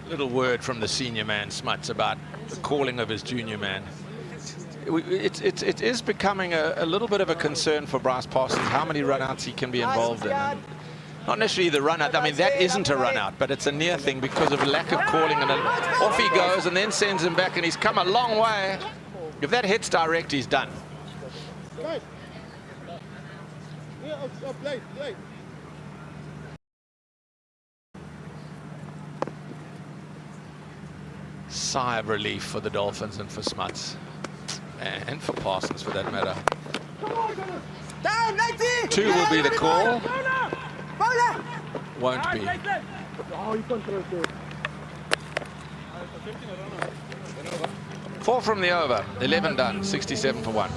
Little word from the senior man, Smuts, about the calling of his junior man. It is becoming a little bit of a concern for Bryce Parsons how many run-outs he can be involved in. And not necessarily the run-out. I mean, that isn't a run-out, but it's a near thing because of a lack of calling. And then off he goes and then sends him back, and he's come a long way. If that hits direct, he's done. Sigh of relief for the Dolphins and for Smuts. And for Parsons, for that matter. 2 will be the call. Won't be. 4 from the over. 11 done. 67 for 1.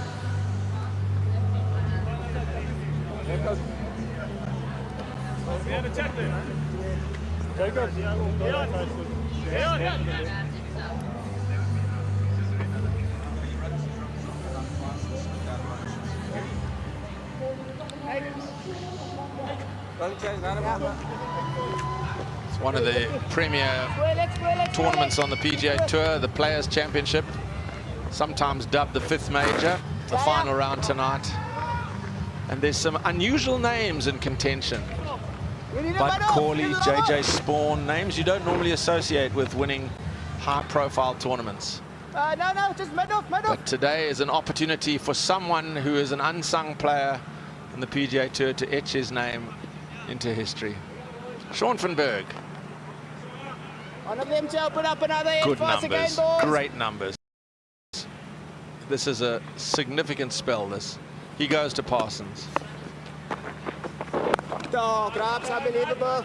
It's one of the premier tournaments on the PGA Tour, the Players' Championship, sometimes dubbed the 5th major, the final round tonight. And there's some unusual names in contention. Bud Corley, JJ Spawn, names you don't normally associate with winning high-profile tournaments. No, just mid off. But today is an opportunity for someone who is an unsung player in the PGA Tour to etch his name into history. Sean van Berg. One of them to open up another good numbers, great numbers. This is a significant spell, this. He goes to Parsons. Oh, grabs, unbelievable.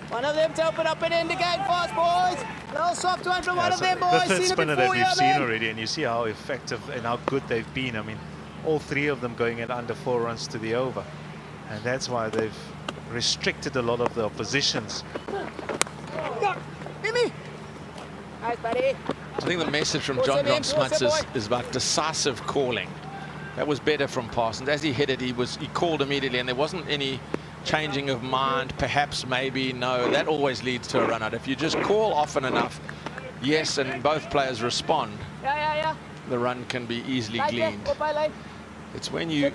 One of them to open up and end the game fast, boys. A little soft one from one of them, boys. The 5th spinner that we've seen already, and you see how effective and how good they've been. I mean, all 3 of them going at under 4 runs to the over. And that's why they've restricted a lot of the oppositions. Nice, buddy. I think the message from John Smuts is about decisive calling. That was better from Parsons. As he hit it, he called immediately, and there wasn't any changing of mind, perhaps, maybe, no. That always leads to a run-out. If you just call often enough, yes, and both players respond, the run can be easily gleaned. It's when a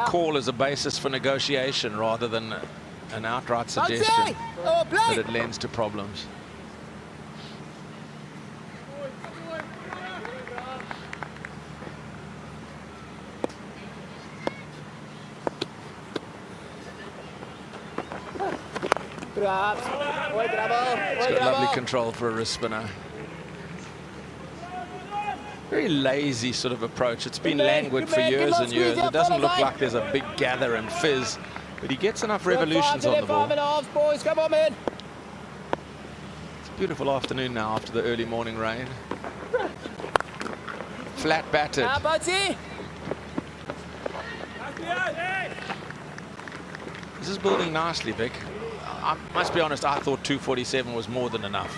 call is a basis for negotiation rather than an outright suggestion that it lends to problems. He's got lovely control for a wrist spinner. Very lazy sort of approach. It's been languid for years and years. It doesn't look like there's a big gather and fizz, but he gets enough revolutions on the ball. It's a beautiful afternoon now after the early morning rain. Flat batted. This is building nicely, Vic. I must be honest, I thought 247 was more than enough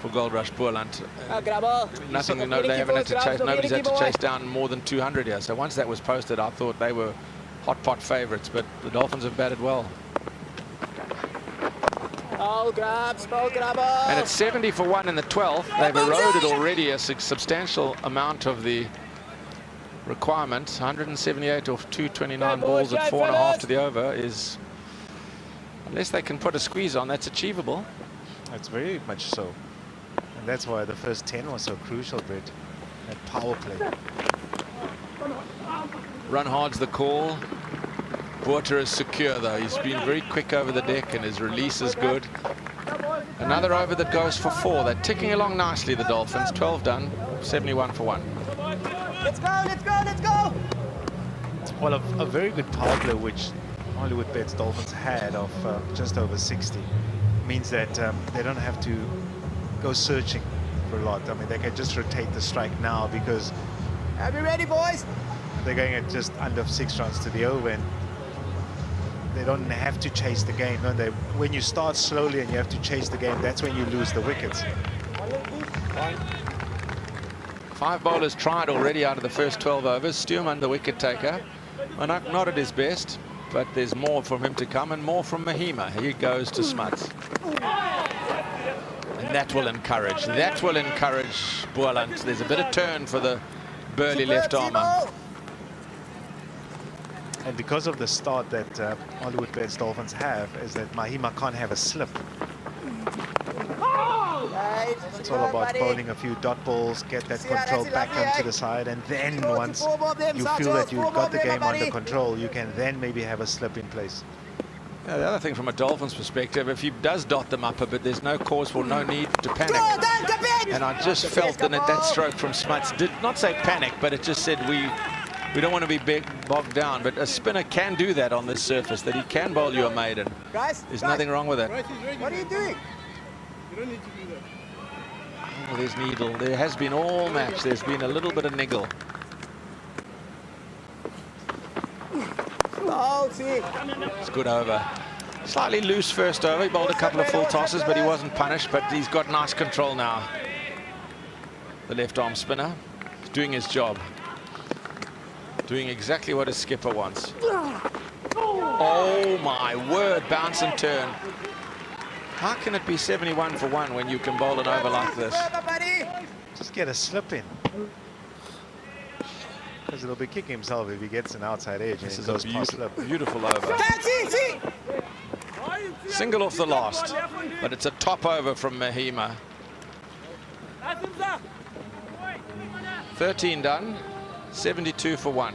for Gold Rush Boland. Nothing, they haven't had to chase, nobody's had to chase down more than 200 here. So once that was posted, I thought they were hot pot favorites, but the Dolphins have batted well. And it's 70 for 1 in the 12th. They've eroded already a substantial amount of the requirement. 178 off 229 balls at 4.5 to the over is, unless they can put a squeeze on, that's achievable. It's very much so. And that's why the first 10 was so crucial, Brett. That power play. Run hard's the call. Porter is secure, though. He's been very quick over the deck, and his release is good. Another over that goes for 4. They're ticking along nicely, the Dolphins. 12 done, 71 for 1. Let's go! Well, a very good power play, which Hollywood Bets Dolphins had of just over 60, means that they don't have to go searching for a lot. I mean, they can just rotate the strike now because Are we ready, boys? They're going at just under 6 runs to the over, and they don't have to chase the game. No, when you start slowly and you have to chase the game, that's when you lose the wickets. 5 bowlers tried already out of the first 12 overs. Stuurman, the wicket taker, not at his best. But there's more from him to come and more from Mahima. He goes to Smuts. And that will encourage. That will encourage Boland. There's a bit of turn for the burly left armer. And because of the start that Hollywood Bets Dolphins have, is that Mahima can't have a slip. It's all about bowling a few dot balls, get that control back onto the side, and then once you feel that you've got the game under control, you can then maybe have a slip in place. Yeah, the other thing from a Dolphins perspective, if he does dot them up a bit, there's no cause for no need to panic. And I just felt that stroke from Smuts did not say panic, but it just said we don't want to be bogged down. But a spinner can do that on this surface, that he can bowl you a maiden. There's nothing wrong with it. What are you doing? You don't need to do that. Oh, there's Needle. There has been all match. There's been a little bit of niggle. Oh, see. It's good over. Slightly loose first over. He bowled a couple of full tosses, but he wasn't punished. But he's got nice control now. The left arm spinner. He's doing his job. Doing exactly what his skipper wants. Oh my word, bounce and turn. How can it be 71 for 1 when you can bowl an over like this? Just get a slip in. Because it'll be kicking himself if he gets an outside edge. This and is a beautiful over. See. Single off the last, but it's a top over from Mahima. 13 done, 72 for 1.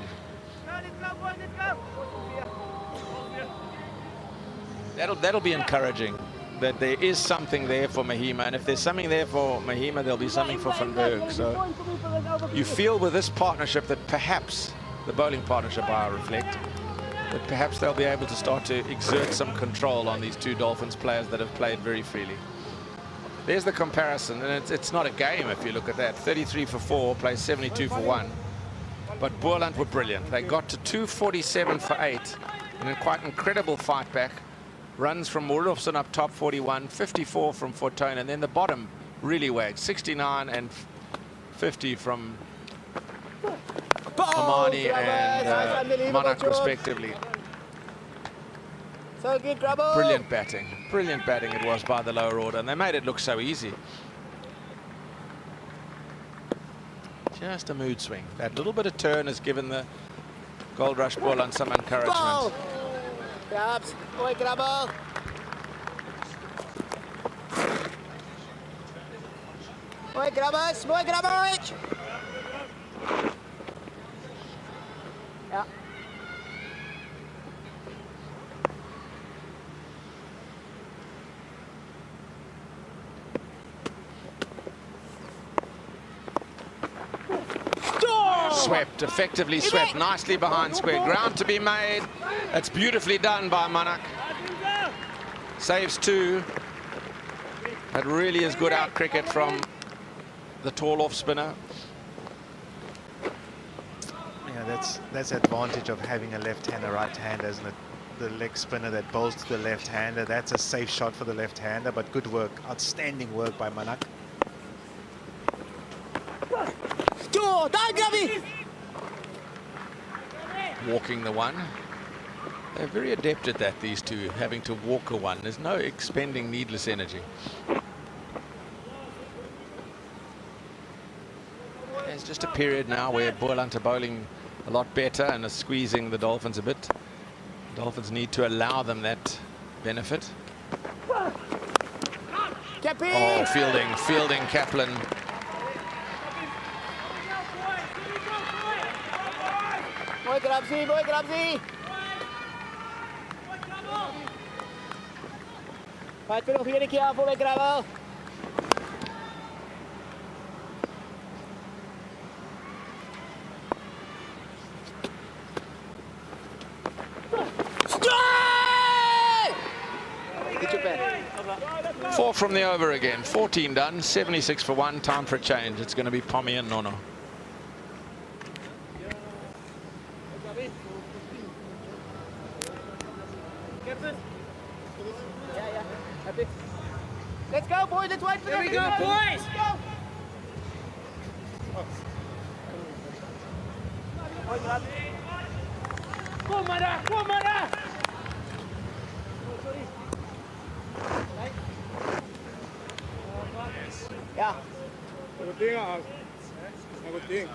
That'll be encouraging, that there is something there for Mahima, and if there's something there for Mahima, there'll be something for Van Berg. So you feel with this partnership that perhaps, the bowling partnership I reflect, that perhaps they'll be able to start to exert some control on these two Dolphins players that have played very freely. There's the comparison, and it's not a game if you look at that. 33 for 4, plays 72 for 1. But Boland were brilliant. They got to 247 for 8 in a quite incredible fight back. Runs from Olofsson up top, 41, 54 from Fortune, and then the bottom really wagged, 69 and 50 from Amani and Monarch respectively. So good, Grubble. Brilliant batting it was by the lower order, and they made it look so easy. Just a mood swing. That little bit of turn has given the Gold Rush Boland some encouragement. Grabs, boy, Grubble. Boy, Grubbers, boy, Grubberich. Yeah. Swept, effectively swept, nicely behind square. Ground to be made. That's beautifully done by Monarch. Saves 2. That really is good out cricket from the tall off spinner. Yeah, that's the advantage of having a left-hander, right-hander, isn't it? The leg spinner that bowls to the left-hander. That's a safe shot for the left-hander, but good work, outstanding work by Monarch. Walking the one. They're very adept at that, these two, having to walk a one. There's no expending needless energy. There's just a period now where Boland are bowling a lot better and are squeezing the Dolphins a bit. Dolphins need to allow them that benefit. Oh, fielding Kaplan. Boy, Grubsy, boy, Grubsy. Fight for here, careful, boy, Grubble. Four from the over again. 14 done, 76 for 1. Time for a change. It's going to be Pommy and Nono. Let's go, boys. Let's wait for them. Here we go, boys. Go. Come on, Yeah. Good thing, good thing.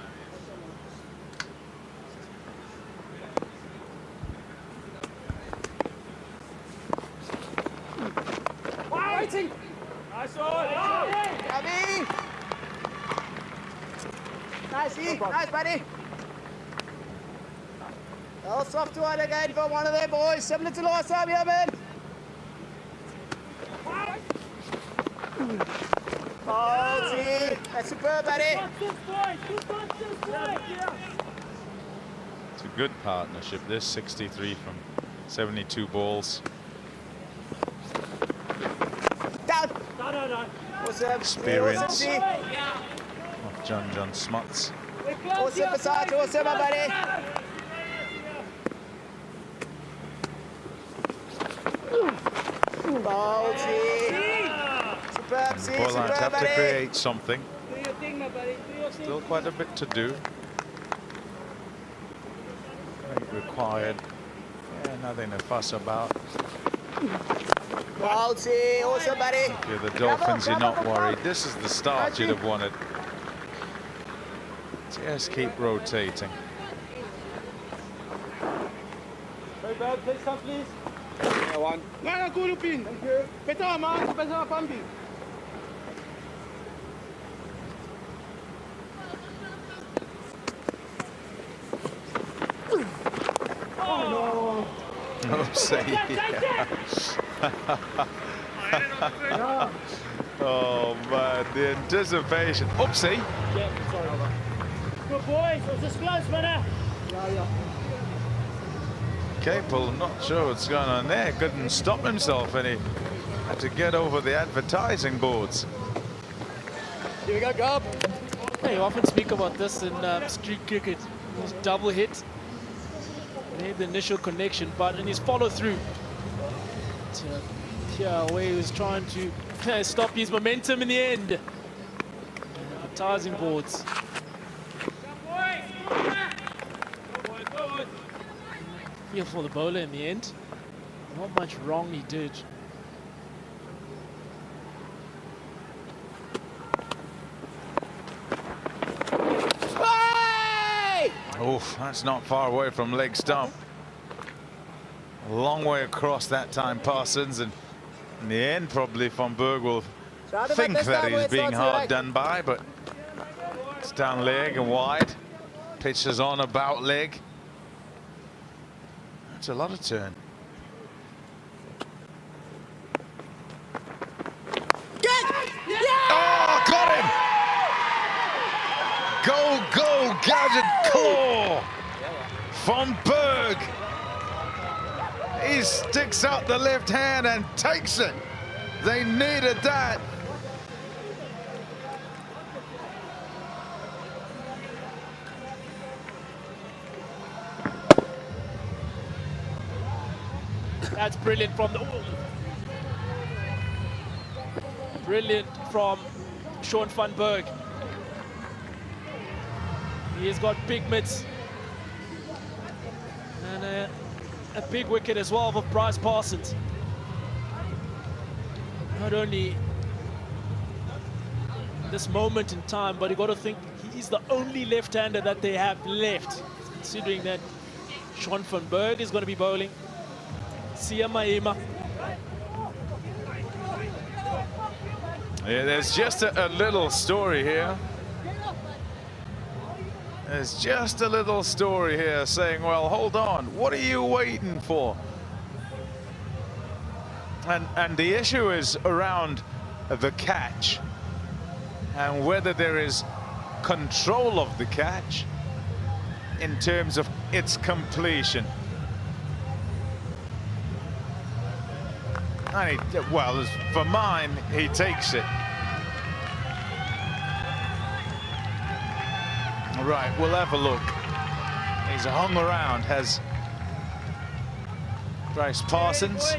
Waiting. Nice one. Abby. Nice, buddy. Oh, soft one again for one of their boys. Similar to last time, yeah, man. Oh, gee. That's superb, buddy. It's a good partnership. This 63 from 72 balls. Down. Awesome. Experience. Awesome, Of John Smuts. awesome, Passage. Awesome, my buddy. Oh, gee. Superb, see. Boland Superb, have to buddy. create something. Do your thing, my buddy. Do your thing. Still quite a bit to do. Required. Yeah, nothing to fuss about. Oh, gee. Awesome, buddy. If you're the Dolphins, you're not worried. This is the start you'd have wanted. Just keep rotating. Very bad. Play some, please. Yeah, one. No, go Lupin. Thank you. Better, man. Better, Pambi. Oh, say Oh man, the anticipation. Oopsie. Yeah, sorry. Good boys. It was just close, man. Capel, not sure what's going on there. Couldn't stop himself and he had to get over the advertising boards. Here we go, Gob. Hey, you often speak about this in street cricket. His double hit made the initial connection, but in his follow through, where he was trying to stop his momentum in the end. Advertising boards. Feel for the bowler in the end. Not much wrong he did. Oof, that's not far away from leg stump. A long way across that time, Parsons, and in the end, probably Van Berg will think that he's being hard done by, but it's down leg and wide. Pitch is on about leg. That's a lot of turn. Oh, got him! Go, Gadget Claw! Van Berg! He sticks out the left hand and takes it. They needed that. That's brilliant from the... Brilliant from Sean Van Berg. He has got big mitts. And a big wicket as well for Bryce Parsons. Not only this moment in time, but you got to think he's the only left-hander that they have left, considering that Sean Van Berg is going to be bowling. Sia Maema. Yeah, there's just a little story here. There's just a little story here saying, well, hold on, what are you waiting for? And the issue is around the catch and whether there is control of the catch in terms of its completion. And well, for mine, he takes it. Right, we'll have a look. He's hung around, has Bryce Parsons.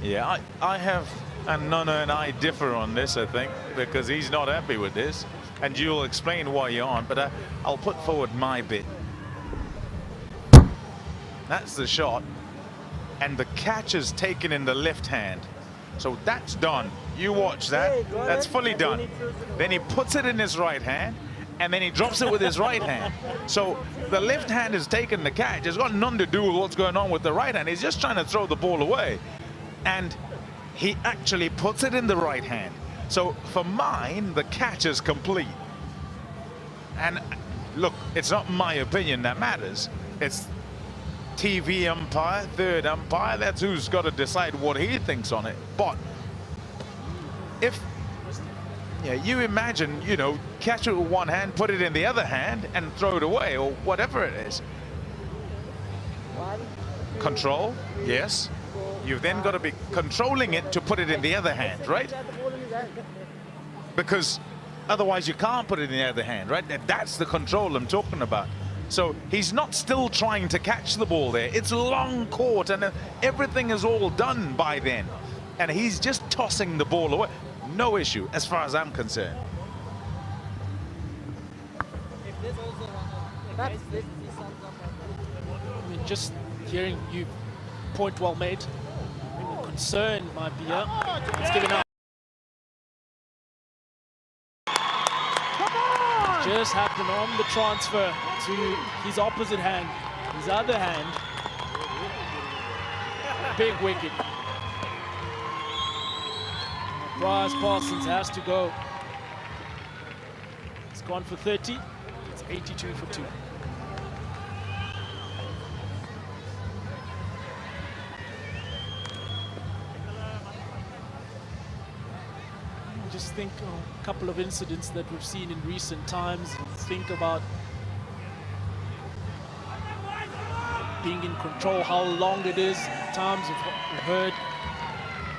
Yeah, I have, and Nona and I differ on this, I think, because he's not happy with this. And you'll explain why you aren't, but I'll put forward my bit. That's the shot. And the catch is taken in the left hand. So that's done. You watch that. That's fully done. Then he puts it in his right hand, and then he drops it with his right hand. So the left hand has taken the catch. It's got nothing to do with what's going on with the right hand. He's just trying to throw the ball away. And he actually puts it in the right hand. So for mine, the catch is complete. And look, it's not my opinion that matters. It's TV umpire, third umpire. That's who's got to decide what he thinks on it. But if you imagine, you know, catch it with one hand, put it in the other hand, and throw it away, or whatever it is. Control, yes. You've then got to be controlling it to put it in the other hand, right? Because otherwise you can't put it in the other hand, right? That's the control I'm talking about. So he's not still trying to catch the ball there. It's long court, and everything is all done by then. And he's just tossing the ball away. No issue, as far as I'm concerned. I mean, just hearing you, point well made. I mean, the concern might be, it's given up. Just happened on the transfer to his opposite hand, his other hand. Big wicket. Bryce Parsons has to go. It's gone for 30. It's 82 for 2. Just think a couple of incidents that we've seen in recent times. Think about being in control, how long it is. Times we've heard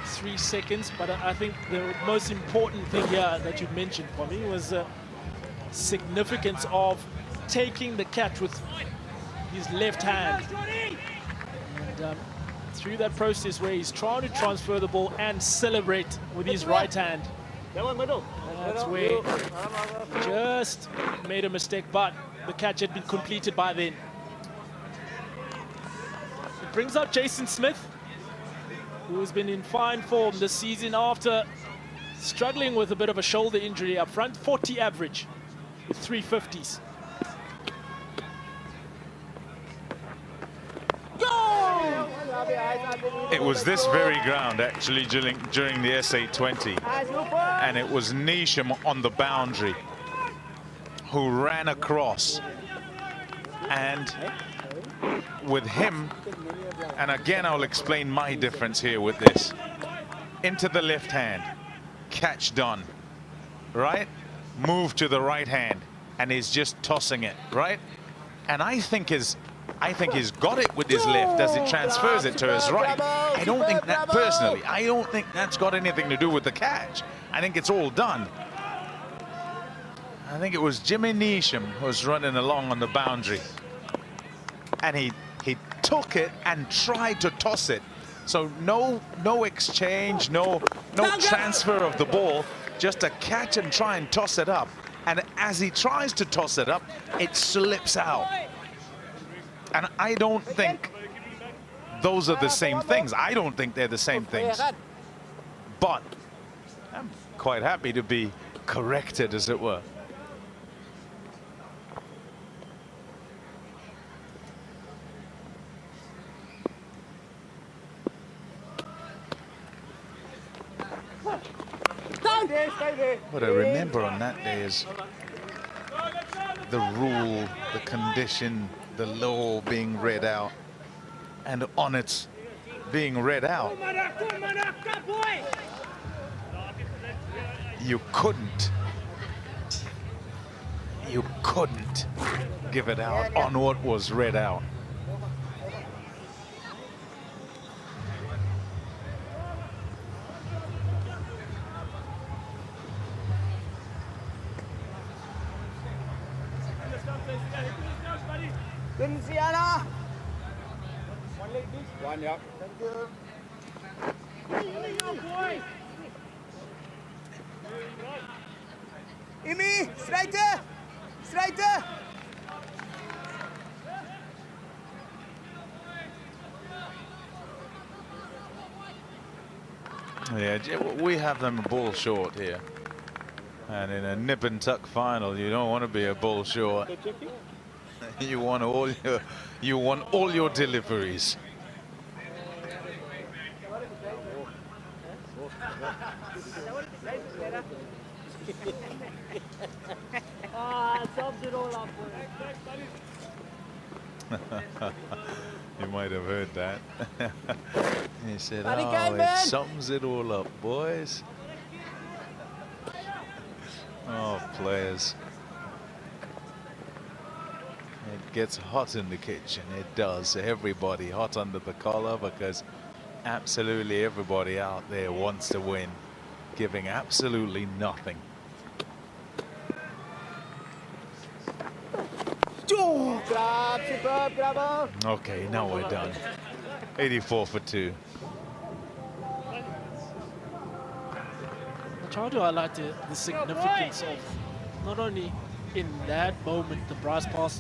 3 seconds, but I think the most important thing here that you mentioned for me was the significance of taking the catch with his left hand. And through that process where he's trying to transfer the ball and celebrate with his right hand. That's where he just made a mistake, but the catch had been completed by then. It brings out Jason Smith, who has been in fine form this season after struggling with a bit of a shoulder injury up front. 40 average with 350s. It was this very ground actually during the SA20, and it was Neesham on the boundary who ran across, and with him, and again I'll explain my difference here with this, into the left hand, catch done, right? Move to the right hand, and he's just tossing it, right? And I think he's got it with his left as he transfers it to his right. I don't think that, personally, I don't think that's got anything to do with the catch. I think it's all done. I think it was Jimmy Neesham who was running along on the boundary, and he took it and tried to toss it. So no exchange, no transfer of the ball, just a catch and try and toss it up. And as he tries to toss it up, it slips out. And I don't think those are the same things. I don't think they're the same things. But I'm quite happy to be corrected, as it were. What I remember on that day is the rule, the condition, the law being read out, and on its being read out, you couldn't give it out on what was read out. Didn't see Anna. One, yep. Thank you. Imi, striker! Striker! Yeah, we have them a ball short here. And in a nip and tuck final, you don't want to be a ball short. You want all your deliveries. Sums it all up. You might have heard that. He said, Bloody "Oh, game, it man." sums it all up, boys." Oh, players. It gets hot in the kitchen. It does. Everybody hot under the collar, because absolutely everybody out there wants to win, giving absolutely nothing. Grab, superb, grabber. Okay, now we're done. 84 for 2. I try to highlight the significance of not only in that moment the brass pass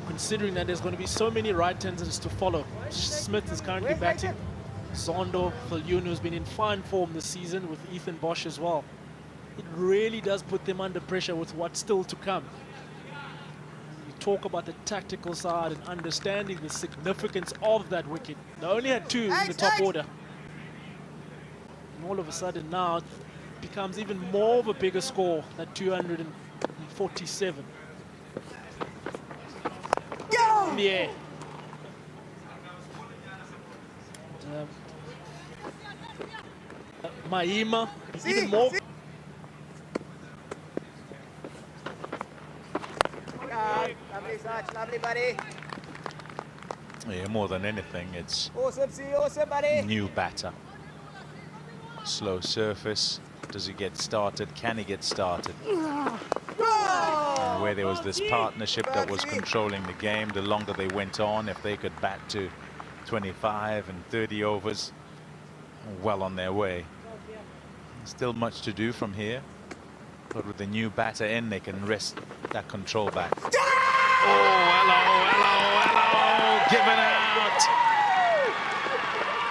considering that there's going to be so many right-handers to follow. Smith is currently batting. Zondo, Viljoen, who's been in fine form this season, with Ethan Bosch as well. It really does put them under pressure with what's still to come. You talk about the tactical side and understanding the significance of that wicket. They only had 2 in the top order. And all of a sudden now it becomes even more of a bigger score, that 247. In the air. Mahima, even more. Lovely, Sarge, lovely, buddy. Yeah, more than anything, it's Awesome, see you, awesome, buddy. new batter. Slow surface. Does he get started? Can he get started? And where there was this partnership that was controlling the game, the longer they went on, if they could bat to 25 and 30 overs, well on their way. Still much to do from here, but with the new batter in, they can wrest that control back. Oh, hello.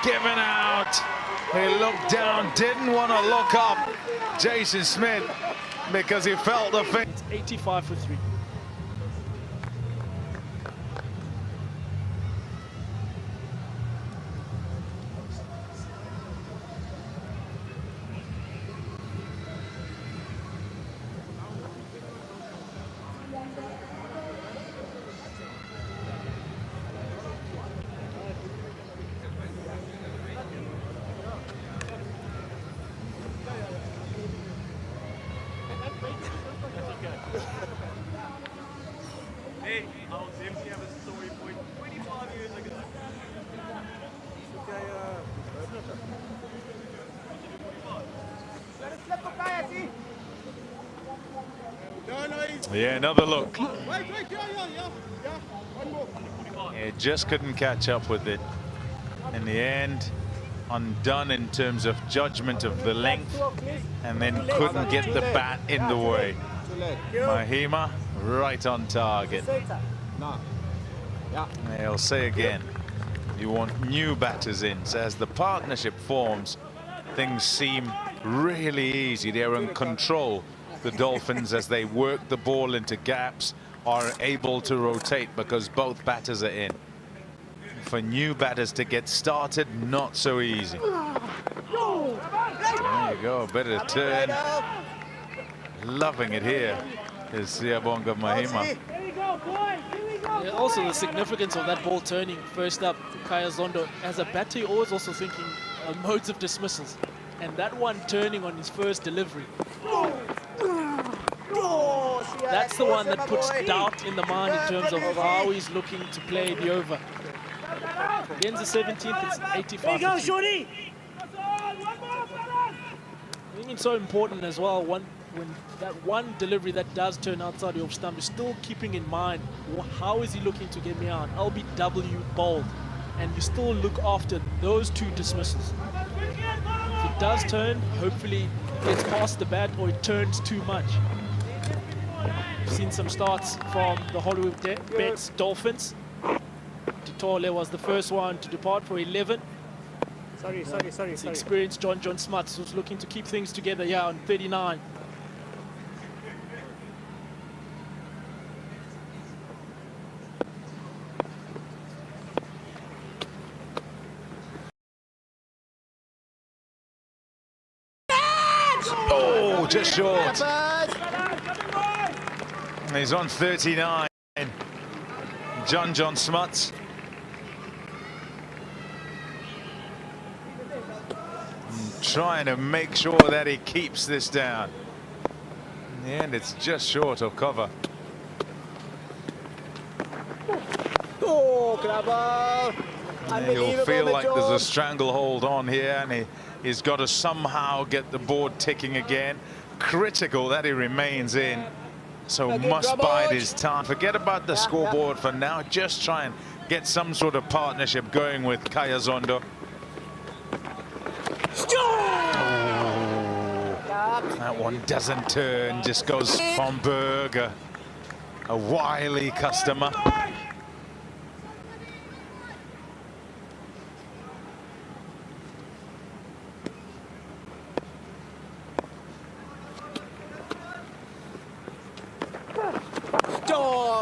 Given out. He looked down, didn't want to look up. Jason Smith, because he felt the thing. It's 85 for 3. Yeah, another look. Wait, yeah. One more. He just couldn't catch up with it. In the end, undone in terms of judgment of the length, and then couldn't get the bat in the way. Mahima right on target. I'll say again, you want new batters in. So as the partnership forms, things seem really easy. They're in control. The Dolphins, as they work the ball into gaps, are able to rotate because both batters are in. For new batters to get started, not so easy. There you go, a bit of a turn. Loving it here is Siabonga Mahima. Yeah, also the significance of that ball turning first up. Kaya Zondo, as a batter, you're always also thinking modes of dismissals. And that one turning on his first delivery. That's the one that puts doubt in the mind in terms of how he's looking to play the over. Ends the 17th, it's 85. I think it's so important as well. When that one delivery that does turn outside your stump, you're still keeping in mind, how is he looking to get me out? LBW bold, and you still look after those 2 dismissals. If it does turn, hopefully it gets past the bat or it turns too much. We've seen some starts from the Hollywood Bets Dolphins. Tole was the first one to depart for 11. Sorry. It's experienced John Smuts, who's looking to keep things together here on 39. Oh, just short. He's on 39. John Smuts. Trying to make sure that he keeps this down. In the end, it's just short of cover. Oh, grabber. He'll feel like there's a stranglehold on here, and he's got to somehow get the board ticking again. Critical that he remains in. So must bide his time. Forget about the scoreboard for now. Just try and get some sort of partnership going with Kaya Zondo. That one doesn't turn, just goes from Berger, a wily customer.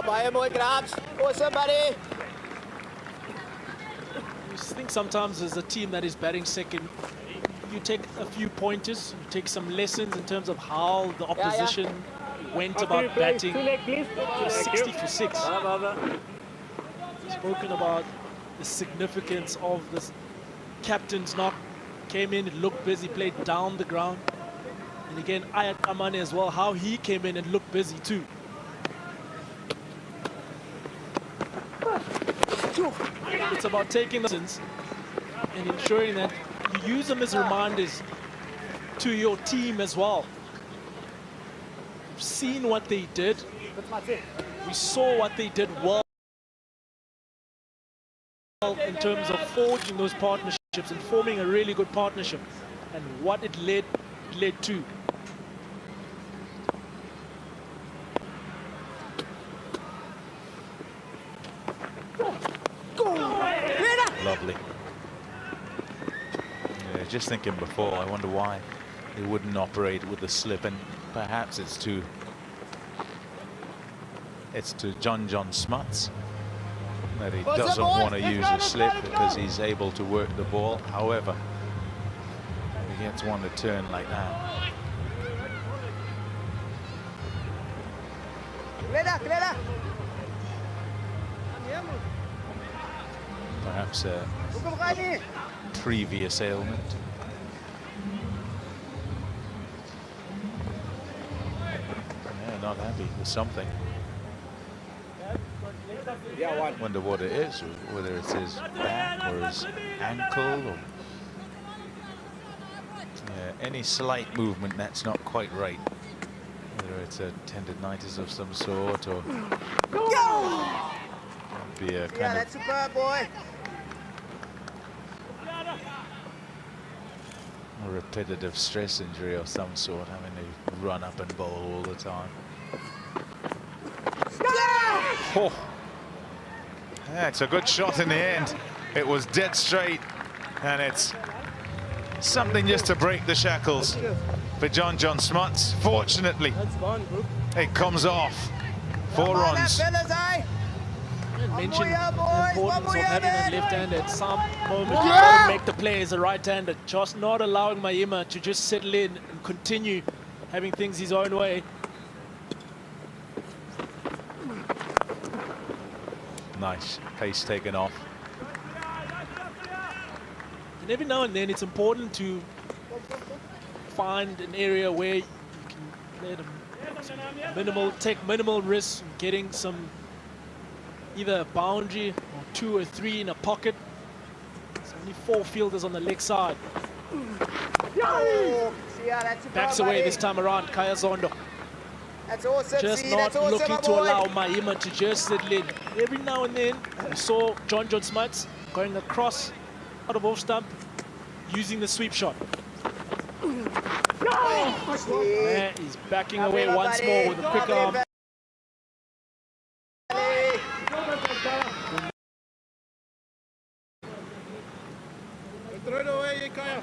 Buy more grabs or somebody. I think sometimes as a team that is batting second, you take a few pointers, you take some lessons in terms of how the opposition went about batting. 60 for 6. Spoken about the significance of this captain's knock. Came in, it looked busy, played down the ground. And again, Ayat Amane as well, how he came in and looked busy too. It's about taking lessons and ensuring that you use them as reminders to your team as well. We've seen what they did. We saw what they did well in terms of forging those partnerships and forming a really good partnership, and what it led to. Lovely. Yeah, just thinking before, I wonder why they wouldn't operate with the slip, and perhaps it's to John Smuts that he doesn't want to use a slip because he's able to work the ball. However, he gets one to turn like that. Perhaps a previous ailment. Yeah, not happy with something. Wonder what it is, whether it's his back or his ankle, or any slight movement that's not quite right. Whether it's a tendinitis of some sort, or be a kind that's superb, boy. a repetitive stress injury of some sort, having to run up and bowl all the time. Oh. Yeah, it's a good shot in the end. It was dead straight, and it's something just to break the shackles for John Smuts. Fortunately, it comes off. 4 runs. I mentioned the importance of having a left-hander. At some moment, you got to make the play as a right-hander. Just not allowing Mahima to just settle in and continue having things his own way. Nice pace taken off. And every now and then, it's important to find an area where you can let take minimal risks, getting some either a boundary or 2 or 3 in a pocket. There's only 4 fielders on the leg side. Yeah, that's Backs away this time around, Kaya Zondo. That's awesome. Just see, not that's awesome, looking my to boy. allow Mahima to just settle in. Every now and then, we saw John Smuts going across out of off stump, using the sweep shot. There, he's backing away once more with a quick arm. Throw it away, Kaya.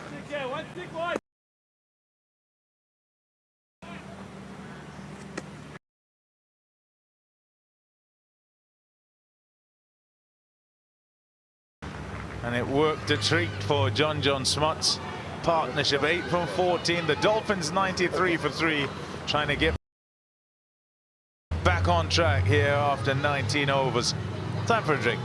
And it worked a treat for John Smuts. Partnership 8 from 14. The Dolphins 93 for 3, trying to get back on track here after 19 overs. Time for a drink.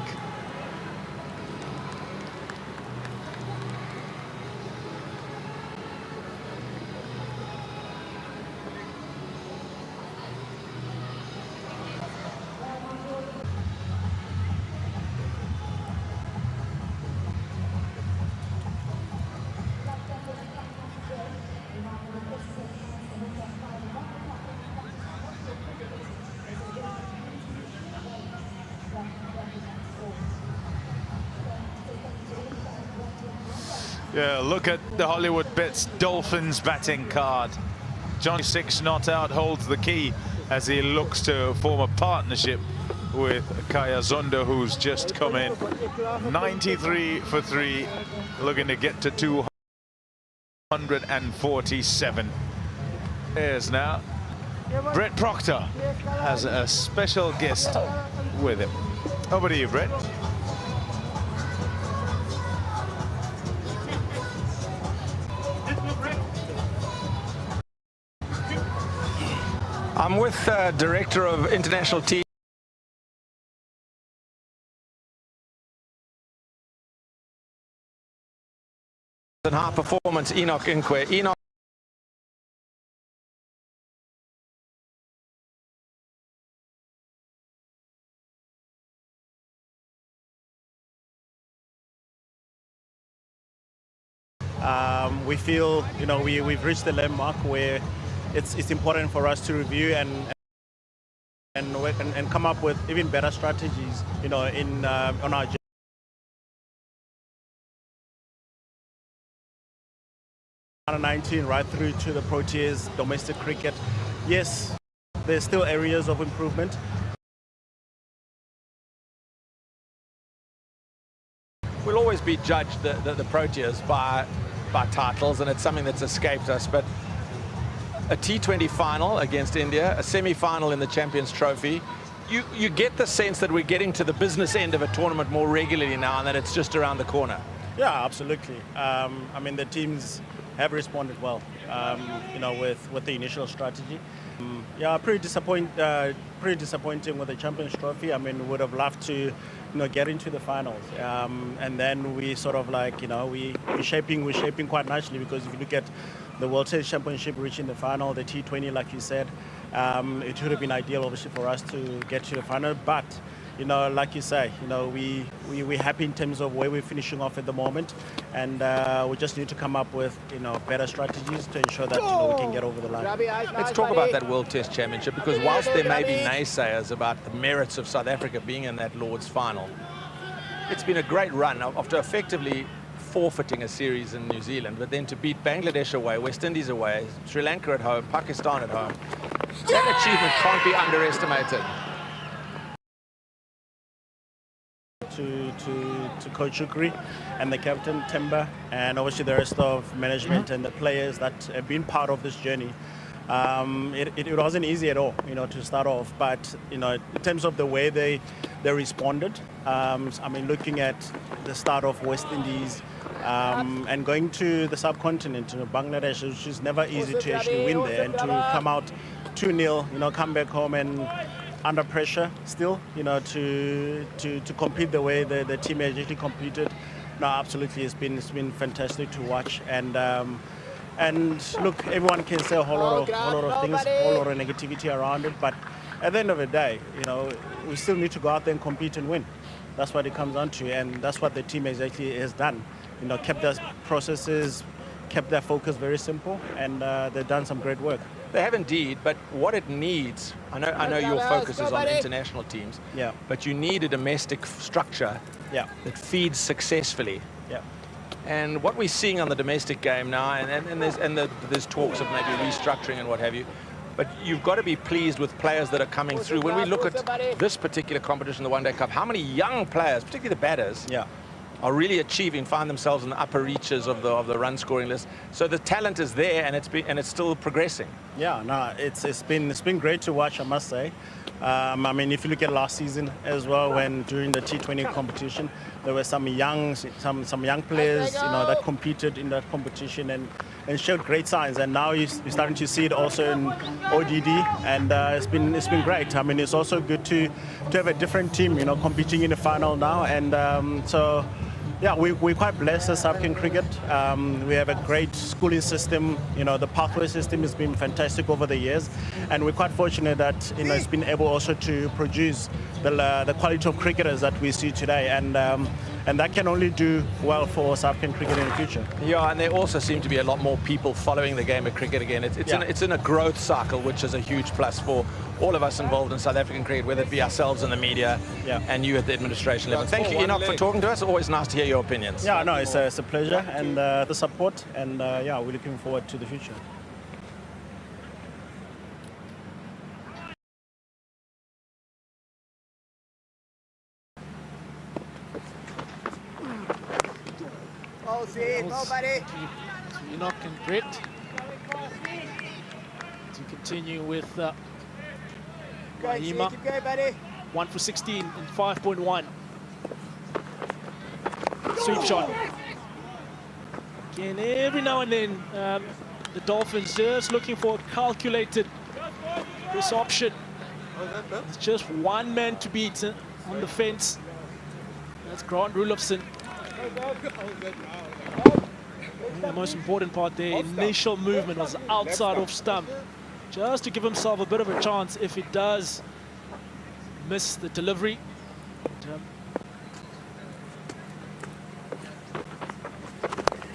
Yeah, look at the Hollywood Bets Dolphins batting card. Johnny Six not out holds the key as he looks to form a partnership with Kaya Zondo, who's just come in. 93 for 3, looking to get to 247. There's now Brett Proctor has a special guest with him. Over to you, Brett. I'm with Director of International Team and High Performance, Enoch Inkwe. Enoch, we feel, we've reached the landmark where it's important for us to review and come up with even better strategies, on our journey. Under 19 right through to the Proteas domestic cricket. Yes, there's still areas of improvement. we'll always be judged, the Proteas, by titles, and it's something that's escaped us, but a T20 final against India, a semi-final in the Champions Trophy, you get the sense that we're getting to the business end of a tournament more regularly now and that it's just around the corner. Yeah, absolutely. I mean, the teams have responded well, with the initial strategy. Yeah, pretty disappointing with the Champions Trophy. I mean, we would have loved to, get into the finals. And then we sort of we're shaping quite nicely, because if you look at the World Test Championship reaching the final, the T20, like you said, it would have been ideal, obviously, for us to get to the final. But, like you say, we're happy in terms of where we're finishing off at the moment. And we just need to come up with, better strategies to ensure that, we can get over the line. Let's talk about that World Test Championship, because whilst there may be naysayers about the merits of South Africa being in that Lord's final, it's been a great run after effectively forfeiting a series in New Zealand, but then to beat Bangladesh away, West Indies away, Sri Lanka at home, Pakistan at home. That achievement can't be underestimated. To Coach Shukri and the captain Temba, and obviously the rest of management and the players that have been part of this journey. It wasn't easy at all, to start off, but in terms of the way they responded, I mean, looking at the start of West Indies and going to the subcontinent, Bangladesh, which is never easy to actually win there, and to come out 2-0, come back home and under pressure still, to compete the way the team has actually competed. No, absolutely, it's been fantastic to watch. And look, everyone can say a whole lot of things, a whole lot of negativity around it, but at the end of the day, we still need to go out there and compete and win. That's what it comes down to, and that's what the team exactly has done. Kept those processes, kept their focus very simple, and they've done some great work. They have indeed, but what it needs, I know your focus is on international teams, Yeah. but you need a domestic structure Yeah. that feeds successfully. Yeah. And what we're seeing on the domestic game now, and there's talks of maybe restructuring and what have you, but you've got to be pleased with players that are coming through. When we look at this particular competition, the One Day Cup, how many young players, particularly the batters, Yeah. are really find themselves in the upper reaches of the run scoring list. So the talent is there, and it's still progressing. Yeah, no, it's been great to watch, I must say. I mean, if you look at last season as well, when during the T20 competition, there were some young players, that competed in that competition and showed great signs. And now you're starting to see it also in ODD, and it's been great. I mean, it's also good to have a different team, competing in the final now, and so. Yeah, we're quite blessed as South African cricket. We have a great schooling system. The pathway system has been fantastic over the years, and we're quite fortunate that it's been able also to produce the quality of cricketers that we see today, and that can only do well for South African cricket in the future. Yeah, and there also seem to be a lot more people following the game of cricket again. It's in a growth cycle, which is a huge plus for all of us involved in South African cricket, whether it be ourselves in the media and you at the administration level. Thank you, Enoch, for talking to us. Always nice to hear your opinions. Yeah, no, it's a pleasure, and the support, and yeah, we're looking forward to the future. Enoch and Brett to continue with Mahima. 1 for 16 in 5.1. Sweep shot. Again, every now and then, the Dolphins just looking for a calculated this option. It's just one man to beat on the fence. That's Grant Rulofson. The most important part there, initial movement was outside off stump, just to give himself a bit of a chance if he does miss the delivery.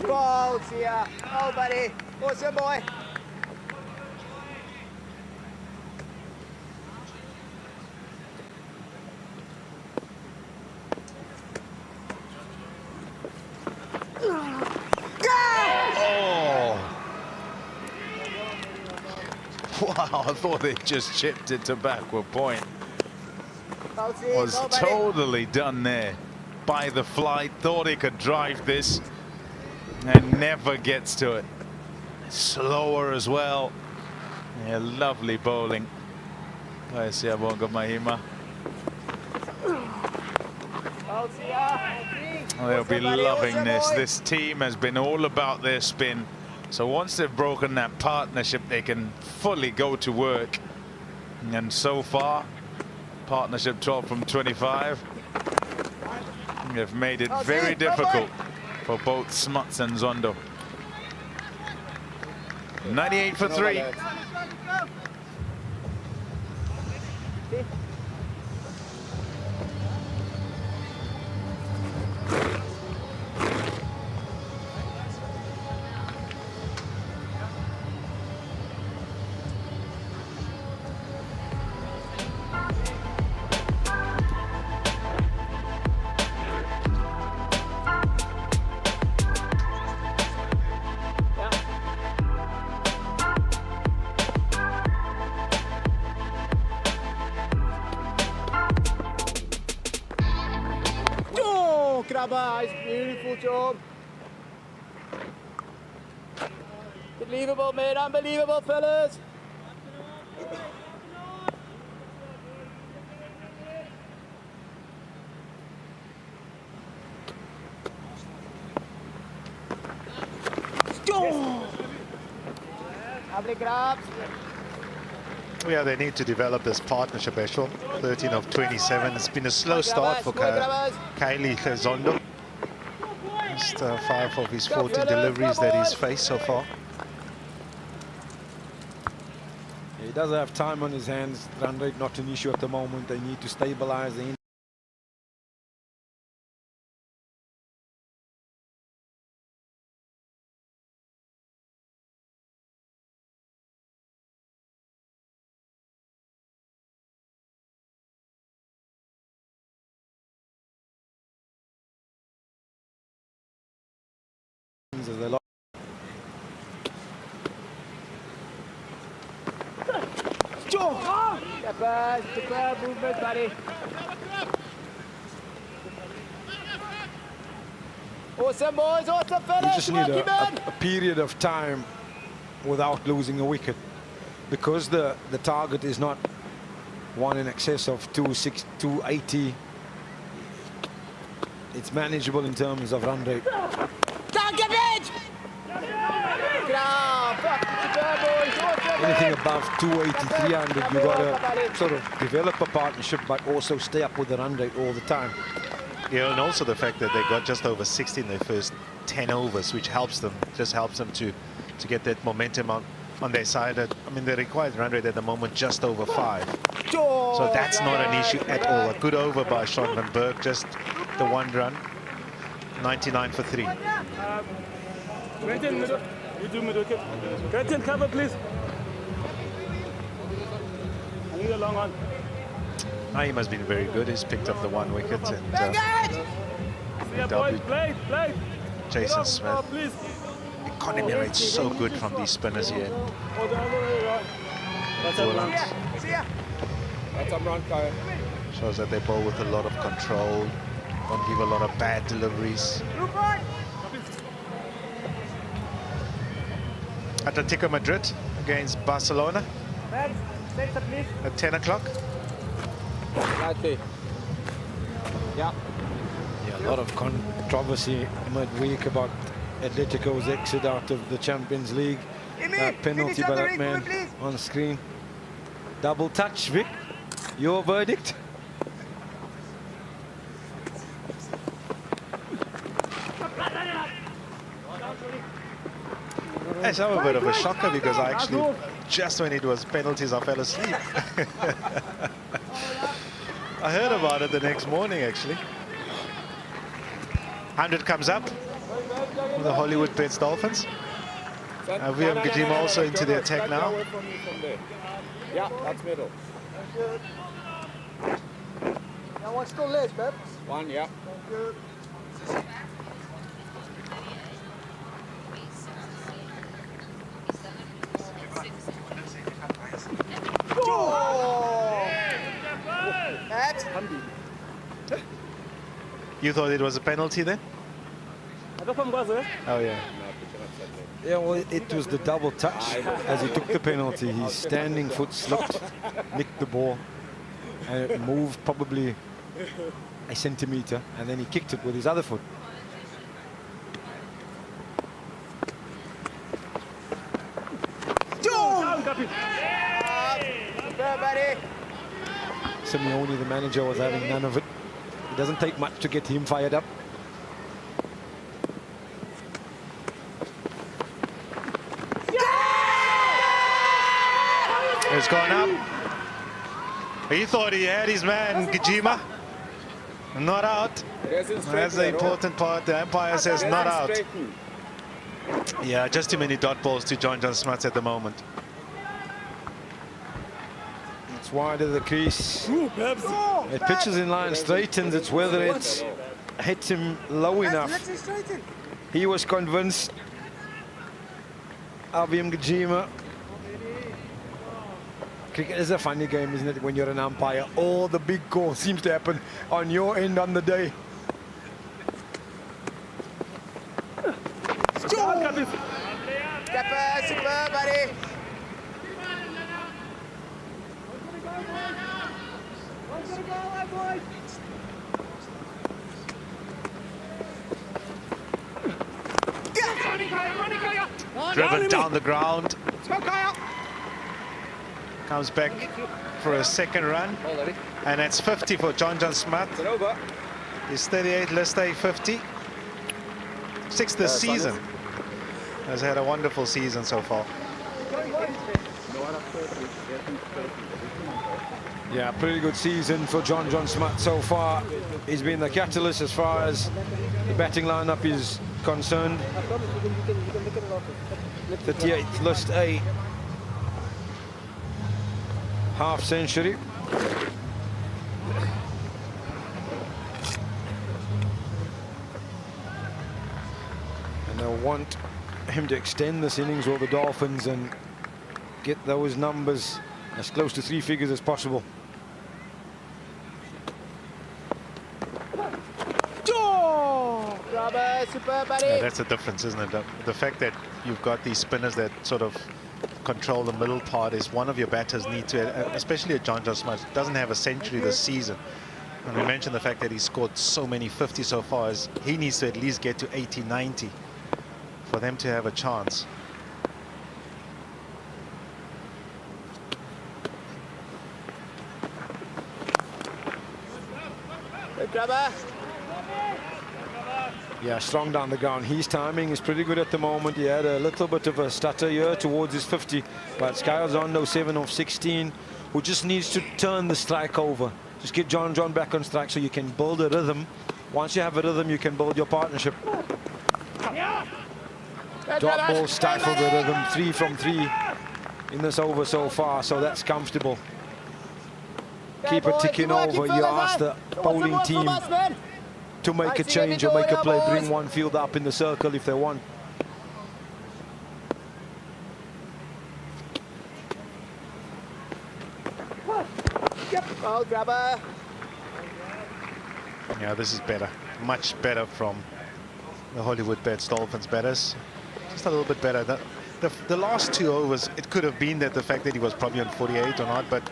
Balls here. Oh, buddy. Awesome, boy. Wow, I thought they just chipped it to backward point. Was totally done there by the flight. Thought he could drive this and never gets to it. Slower as well. Yeah, lovely bowling by Siabonga Mahima. They'll be loving this. This team has been all about their spin. So once they've broken that partnership, they can fully go to work. And so far, partnership 12 from 25. They've made it very difficult for both Smuts and Zondo. 98 for 3. Grabber, beautiful job. Unbelievable, mate, unbelievable, fellas. Lovely grabs. Yeah, they need to develop this partnership, Eshwal. 13 of 27. It's been a slow start for Kylie Zondo. Just 5 of his 14 deliveries that he's faced so far. He does have time on his hands. Run rate not an issue at the moment. They need to stabilize the Dolphins as they lost. Superb movement, buddy. Awesome, boys. Awesome, You fellas. just need a period of time without losing a wicket, because the target is not one in excess of 280. It's manageable in terms of run rate. Anything above 280, 300, you've got to sort of develop a partnership, but also stay up with the run rate all the time. Yeah, and also the fact that they got just over 60 in their first 10 overs, which helps them, to get that momentum on their side. I mean, the required run rate at the moment just over 5. So that's not an issue at all. A good over by Sean van Berg, just the 1 run, 99 for 3. Quentin, middle. You do middle, kid. Quentin, cover, please. I need a long one. Naeem has been very good. He's picked up the 1 wicket, and Play. Jason Smith. Please. Economy rate's so good from these spinners here. Or the other way around. That's a run. That's a run, Kaya. Shows that they bowl with a lot of control, don't give a lot of bad deliveries. Atletico Madrid against Barcelona at 10 o'clock. Yeah, a lot of controversy midweek about Atletico's exit out of the Champions League. Penalty by that man on screen. Double touch, Vic. Your verdict? Yes, I'm a bit of a shocker, because I actually, just when it was penalties, I fell asleep. I heard about it the next morning, actually. 100 comes up for the Hollywood Pets Dolphins. VM Gajima also into the attack now. Yeah, that's middle. Now one still left, Babs. 1, yeah. You thought it was a penalty then? Oh, yeah. Yeah, well, it was the double touch as he took the penalty. His standing foot slipped, nicked the ball, and it moved probably a centimetre, and then he kicked it with his other foot. Simeone, the manager, was having none of it. It doesn't take much to get him fired up. It's gone up. He thought he had his man, Gajima. Not out. That's the important part. The umpire says not out. Yeah, just too many dot balls to John Smith at the moment. It's wide of the crease. It pitches in line, straightens. It's whether it's hits him low enough. He was convinced. Avim Gajima. Cricket is a funny game, isn't it, when you're an umpire? All the big calls seems to happen on your end on the day. Superb, buddy. Driven down the ground. Comes back for a second run. And that's 50 for John Smith. He's 38, let's say 50. 6th this season. Has had a wonderful season so far. Yeah, pretty good season for John Smith so far. He's been the catalyst as far as the batting lineup is concerned. 38th list A. Half century. And they'll want him to extend this innings with the Dolphins and get those numbers as close to 3 figures as possible. Superb, buddy. Yeah, that's the difference, isn't it? The fact that you've got these spinners that sort of control the middle part is one of your batters need to, especially a John Smuts, doesn't have a century this season. And we mentioned the fact that he scored so many 50 so far, as he needs to at least get to 80, 90 for them to have a chance. Good grabber. Yeah, strong down the ground. His timing is pretty good at the moment. He had a little bit of a stutter here towards his 50, but Sky Zondo 7 of 16, who just needs to turn the strike over. Just get John back on strike so you can build a rhythm. Once you have a rhythm, you can build your partnership. Dot ball stifled the rhythm. 3 from 3 in this over so far, so that's comfortable. Keep it ticking over. You ask the bowling team to make a change or make a play, bring one field up in the circle if they want. Ball grabber. Yeah, this is better, much better from the Hollywood Bets Dolphins batters. Just a little bit better. The last 2 overs, it could have been that the fact that he was probably on 48 or not, but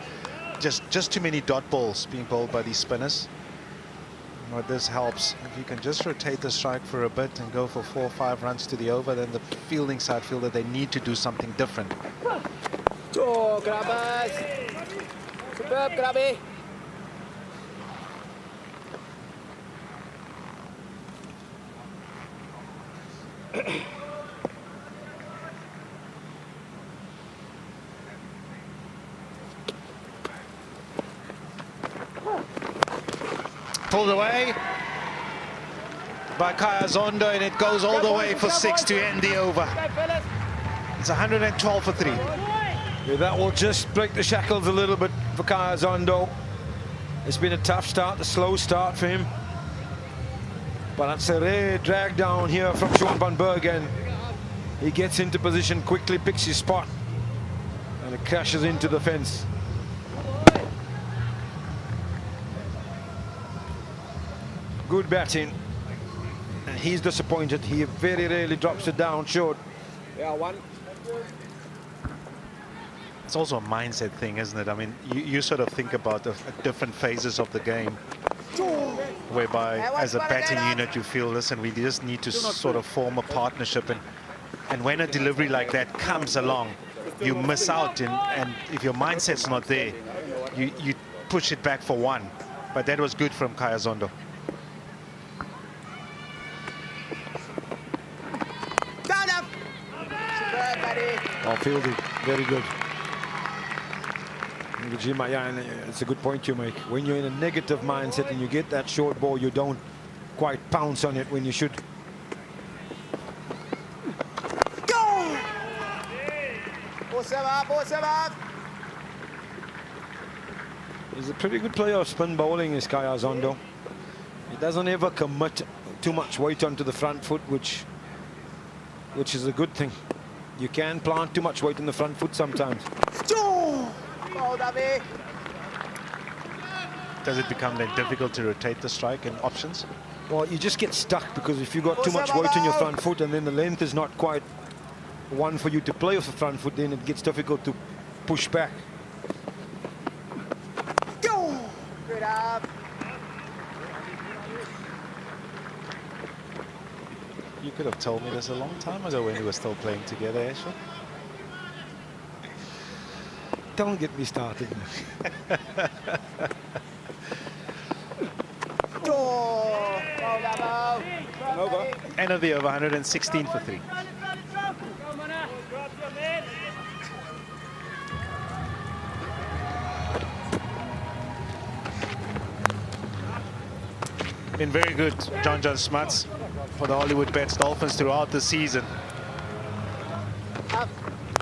just too many dot balls being bowled by these spinners. But this helps. If you can just rotate the strike for a bit and go for 4 or 5 runs to the over, then the fielding side feel that they need to do something different. Oh, grabbers. Superb, grabby. Pulled away by Kaya Zondo, and it goes all the way for 6 to end the over. It's 112 for 3. Yeah, that will just break the shackles a little bit for Kaya Zondo. It's been a tough start, a slow start for him. But that's a rare drag down here from Sean van Bergen. He gets into position quickly, picks his spot, and it crashes into the fence. Good batting, and he's disappointed. He very rarely drops it down short. Yeah, 1. It's also a mindset thing, isn't it? I mean, you sort of think about the different phases of the game, whereby as a batting unit you feel, listen, we just need to sort of form a partnership, and when a delivery like that comes along, you miss out, and if your mindset's not there, you push it back for 1. But that was good from Kaya Zondo. Well fielded, very good. It's a good point you make. When you're in a negative mindset and you get that short ball, you don't quite pounce on it when you should. Go! He's a pretty good player of spin bowling, is Kaya Zondo. He doesn't ever commit too much weight onto the front foot, which is a good thing. You can plant too much weight in the front foot sometimes. Does it become then difficult to rotate the strike and options? Well, you just get stuck, because if you've got too much weight in your front foot and then the length is not quite one for you to play off the front foot, then it gets difficult to push back. Good up. You could have told me this a long time ago when we were still playing together, Ashley. Don't get me started. Over. End of the over, 116 for 3. Been very good, John Smuts, for the Hollywood Bets Dolphins throughout the season.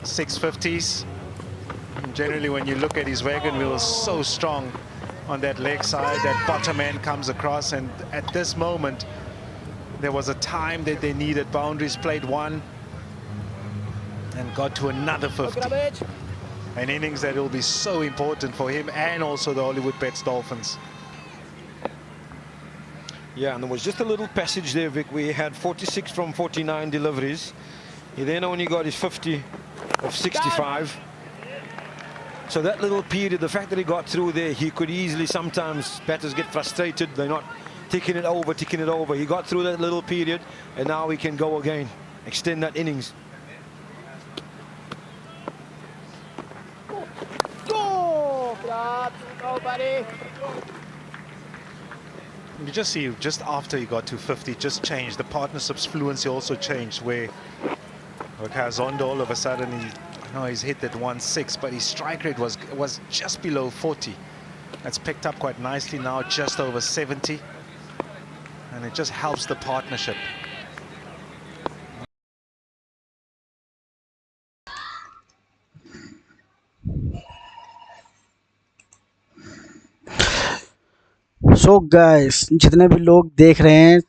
650s. Generally, when you look at his wagon wheel, so strong on that leg side. That bottom end comes across, and at this moment, There was a time that they needed boundaries, played one, and got to another 50. An innings that will be so important for him and also the Hollywood Bets Dolphins. Yeah, and there was just a little passage there, Vic. We had 46 from 49 deliveries. He then only got his 50 of 65. So that little period, the fact that he got through there, he could easily, sometimes batters get frustrated. They're not ticking it over. He got through that little period, and now he can go again, extend that innings. Go, buddy. You just see, just after he got to 50, it just changed. The partnership's fluency also changed, where Zondo all of a sudden, he's hit that 1.6, but his strike rate was just below 40. That's picked up quite nicely now, just over 70. And it just helps the partnership. So guys, जितने भी लोग देख रहे हैं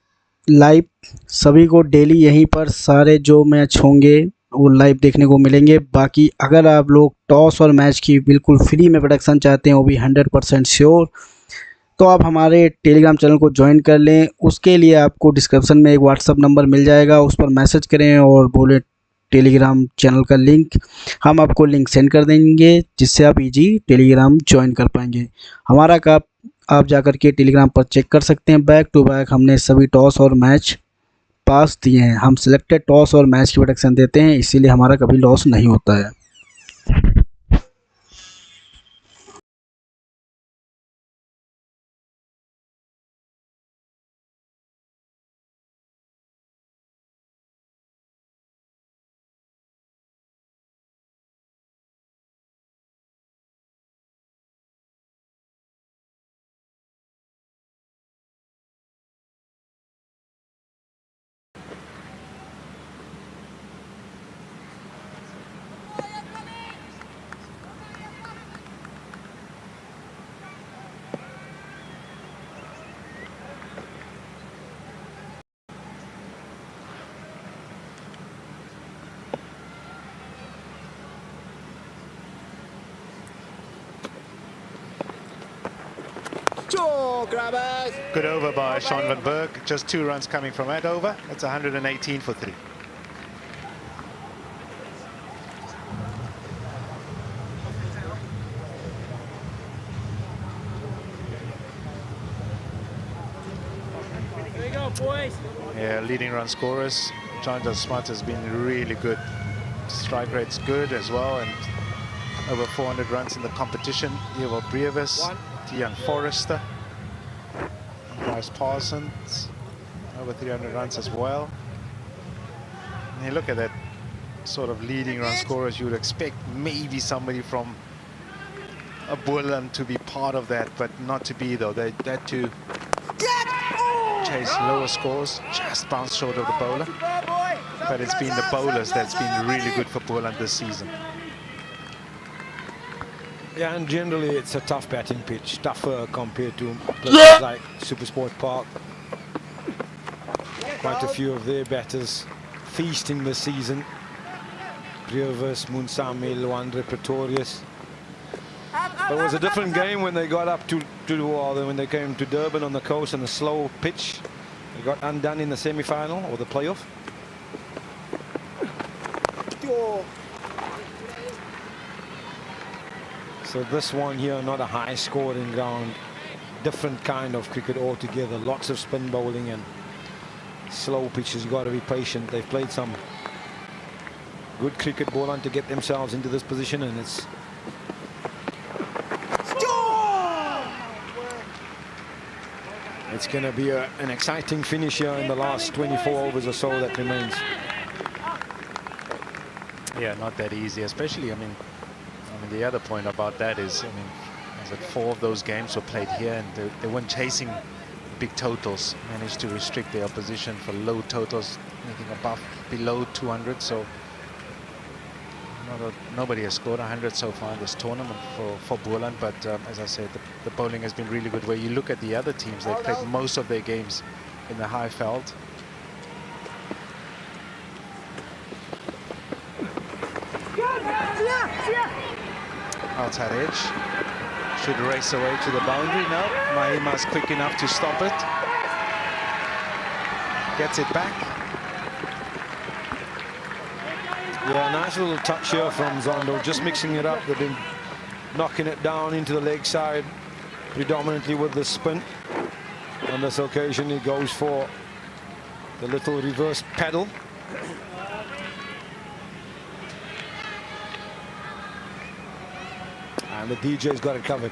live, सभी को daily यहीं पर सारे जो मैच होंगे वो लाइव देखने को मिलेंगे। बाकी अगर आप लोग टॉस और मैच की बिल्कुल फ्री में प्रोडक्शन चाहते हैं, वो भी 100% श्योर, तो आप हमारे टेलीग्राम चैनल को ज्वाइन कर लें। उसके लिए आपको डिस्क्रिप्शन में एक व्हाट्सअप नंबर मिल जाएगा, उस पर मैसेज करें और बोले टेलीग्राम चैनल का लिंक, हम आपको लिंक सेंड कर देंगे, जिससे आप इजी टेलीग्राम ज्वाइन कर पाएंगे। हमारा का आप जाकर के टेलीग्राम पर चेक कर सकते हैं। बैक टू बैक हमने सभी टॉस और मैच पास दिए हैं। हम सिलेक्टेड टॉस और मैच की प्रोडक्शन देते हैं, इसीलिए हमारा कभी लॉस नहीं होता है। Grabbers. Good over by Sean van Berg. Just 2 runs coming from that over. That's 118 for 3. Here we go, boys. Yeah, leading run scorers. John Smart has been really good. Strike rate's good as well, and over 400 runs in the competition. Evo Brevis, Tian Forrester, Bryce Parsons, over 300 runs as well. And you look at that sort of leading run scorers, you would expect maybe somebody from a Boland to be part of that, but not to be though. They had to chase lower scores, just bounce short of the bowler. But it's been the bowlers that's been really good for Boland this season. Yeah, and generally it's a tough batting pitch, tougher compared to places like Supersport Park. Quite a few of their batters feasting this season. Brevis, Munsami, Luandre Pretorius. But it was a different game when they got up to when they came to Durban on the coast on a slow pitch. They got undone in the semi-final or the playoff. So this one here, not a high scoring ground, different kind of cricket altogether. Lots of spin bowling and slow pitches. You got to be patient. They've played some good cricket ball on to get themselves into this position, and it's going to be an exciting finish here in the last 24 overs or so that remains. Yeah, not that easy, especially, I mean, the other point about that is, is that 4 of those games were played here, and they weren't chasing big totals. Managed to restrict their opposition for low totals, anything below 200. So nobody has scored 100 so far in this tournament for Boland. But as I said, the bowling has been really good. Where you look at the other teams, they played most of their games in the high veld. Outside edge. Should race away to the boundary. No, Mahima's quick enough to stop it. Gets it back. Yeah, nice little touch here from Zondo, just mixing it up. They've been knocking it down into the leg side, predominantly with the spin. On this occasion, he goes for the little reverse pedal. And the DJ's got it covered.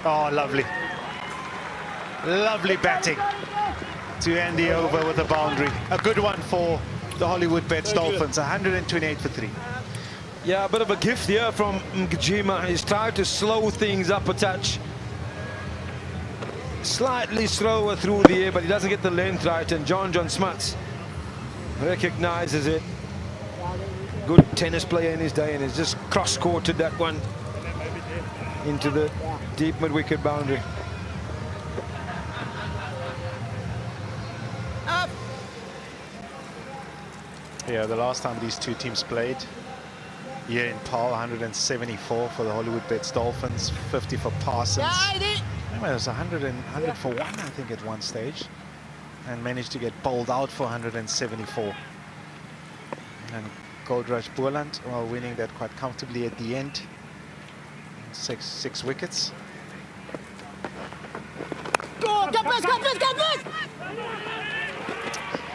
Oh, lovely. Lovely batting to end the over with a boundary. A good one for the Hollywood Bets Dolphins, 128 for 3. Yeah, a bit of a gift here from Mgijima. He's tried to slow things up a touch. Slightly slower through the air, but he doesn't get the length right, and John Smuts recognizes it. Good tennis player in his day, and has just cross-courted that one into the deep mid-wicket boundary. Yeah, the last time these two teams played here in Paarl, 174 for the Hollywood Bets Dolphins, 50 for Parsons. Well, it was 100 for 1, I think, at one stage, and managed to get bowled out for 174. And Gold Rush Boland, well, winning that quite comfortably at the end. Six wickets. Go, get this!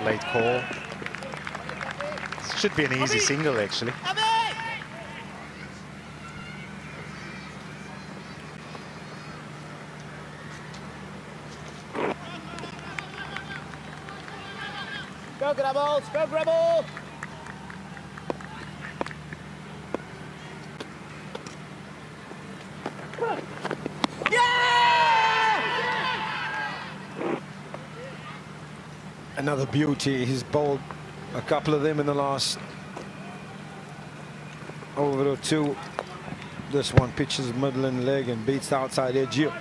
Late call. Should be an easy single, actually. Go, Grabbles! Go, Grabble! Another beauty. He's bowled a couple of them in the last over or two. This one pitches middle and leg and beats the outside edge here.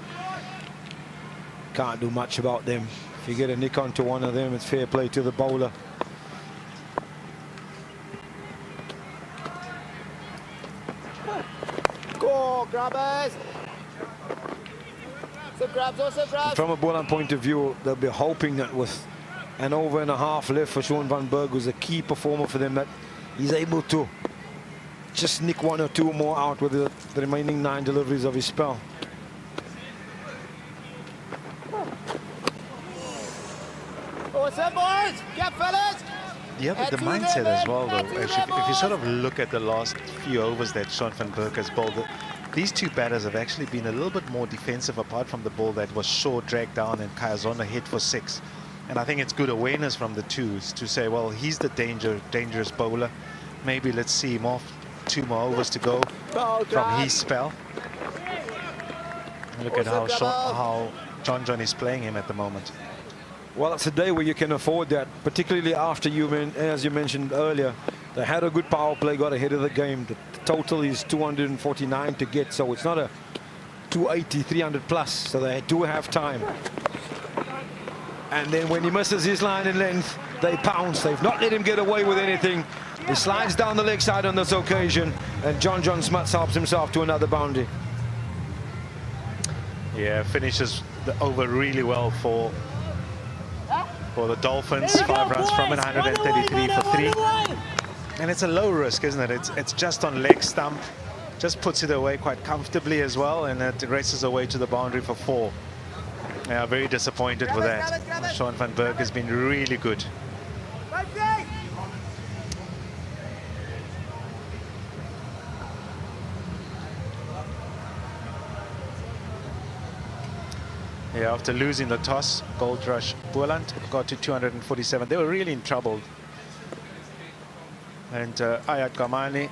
Can't do much about them. If you get a nick onto one of them, it's fair play to the bowler. Go, Grabbers! Some grabs, also grabs. From a Boland point of view, they'll be hoping that with an over and a half left for Sean van Berg, who's a key performer for them, that he's able to just nick one or two more out with the remaining 9 deliveries of his spell. Awesome, boys! Get fellas! Yeah, but the mindset as well, though, actually, if you sort of look at the last few overs that Sean van Berg has bowled, these two batters have actually been a little bit more defensive, apart from the ball that was short, dragged down, and Kayazona hit for 6. And I think it's good awareness from the twos to say, well, he's the dangerous bowler. Maybe let's see him off. 2 more overs to go from his spell. Look at how John is playing him at the moment. Well, it's a day where you can afford that, particularly after as you mentioned earlier, they had a good power play, got ahead of the game. The total is 249 to get, so it's not a 280, 300 plus, so they do have time. And then when he misses his line and length, they pounce. They've not let him get away with anything. He slides down the leg side on this occasion, and John Smuts helps himself to another boundary. Yeah, finishes the over really well for the Dolphins. 5 runs from it, 133 for 3. And it's a low risk, isn't it? It's just on leg stump. Just puts it away quite comfortably as well, and it races away to the boundary for 4. Yeah, very disappointed with that. Sean van Berg has been really good. Yeah, after losing the toss, Gold Rush Boland got to 247. They were really in trouble. And Ayat Gamani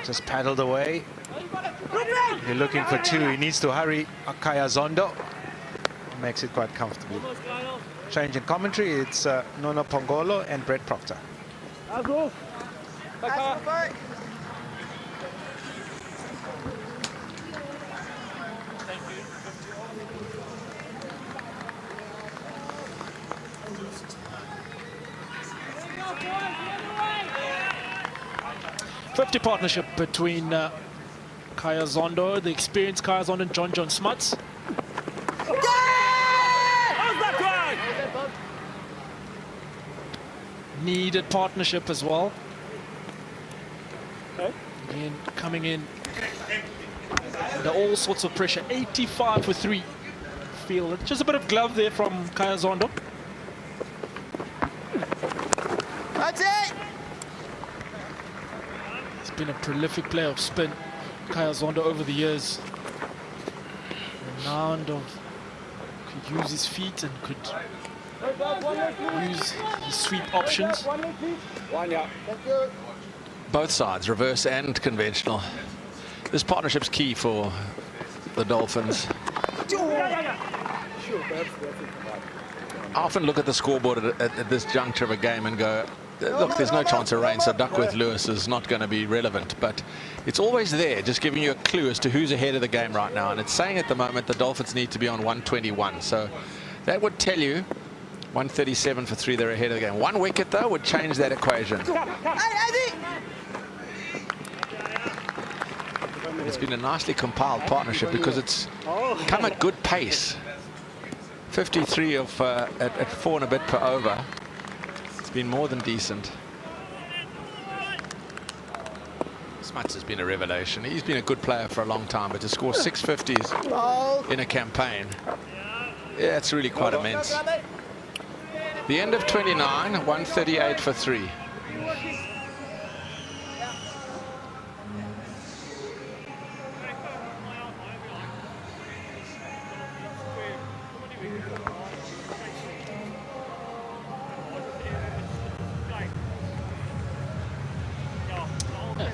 just paddled away. You're looking for 2. He needs to hurry. Akaya Zondo makes it quite comfortably. Change in commentary, it's Nono Pongolo and Brett Proctor. 50 partnership between Kaya Zondo, the experienced Kaya Zondo, and John Smuts. Needed partnership as well. Again, coming in under all sorts of pressure. 85 for 3. Feel just a bit of glove there from Kaya Zondo. That's it. He's been a prolific player of spin, Kaya Zondo, over the years. Renowned of could use his feet and could use his sweep options. Both sides, reverse and conventional. This partnership's key for the Dolphins. I often look at the scoreboard at this juncture of a game and go, look, there's no chance of rain, so Duckworth Lewis is not going to be relevant. But it's always there, just giving you a clue as to who's ahead of the game right now. And it's saying at the moment the Dolphins need to be on 121. So that would tell you 137 for 3, they're ahead of the game. 1 wicket, though, would change that equation. It's been a nicely compiled partnership because it's come at good pace. 53 of at 4 and a bit per over. It's been more than decent. Smuts has been a revelation. He's been a good player for a long time, but to score 650s in a campaign, yeah, it's really quite immense. The end of 29, 138 for 3.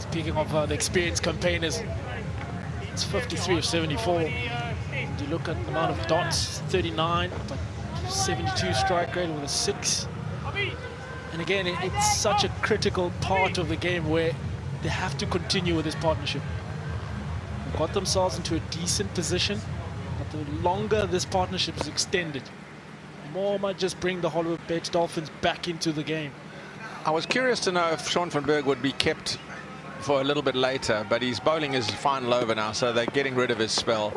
Speaking of the experienced campaigners, it's 53 of 74. And you look at the amount of dots, 39, but 72 strike rate with a 6. And again, it's such a critical part of the game where they have to continue with this partnership. They've got themselves into a decent position, but the longer this partnership is extended, the more might just bring the Hollywood Bets Dolphins back into the game. I was curious to know if Sean van Berg would be kept for a little bit later, but he's bowling his final over now, so they're getting rid of his spell.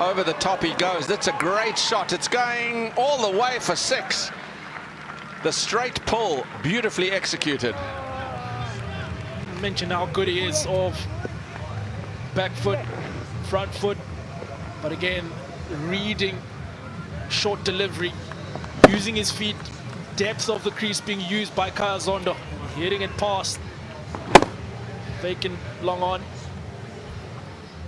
Over the top he goes. That's a great shot. It's going all the way for 6. The straight pull, beautifully executed. I mentioned how good he is of back foot, front foot, but again, reading short delivery, using his feet, depth of the crease being used by Kaya Zondo, hitting it past. Faking long on.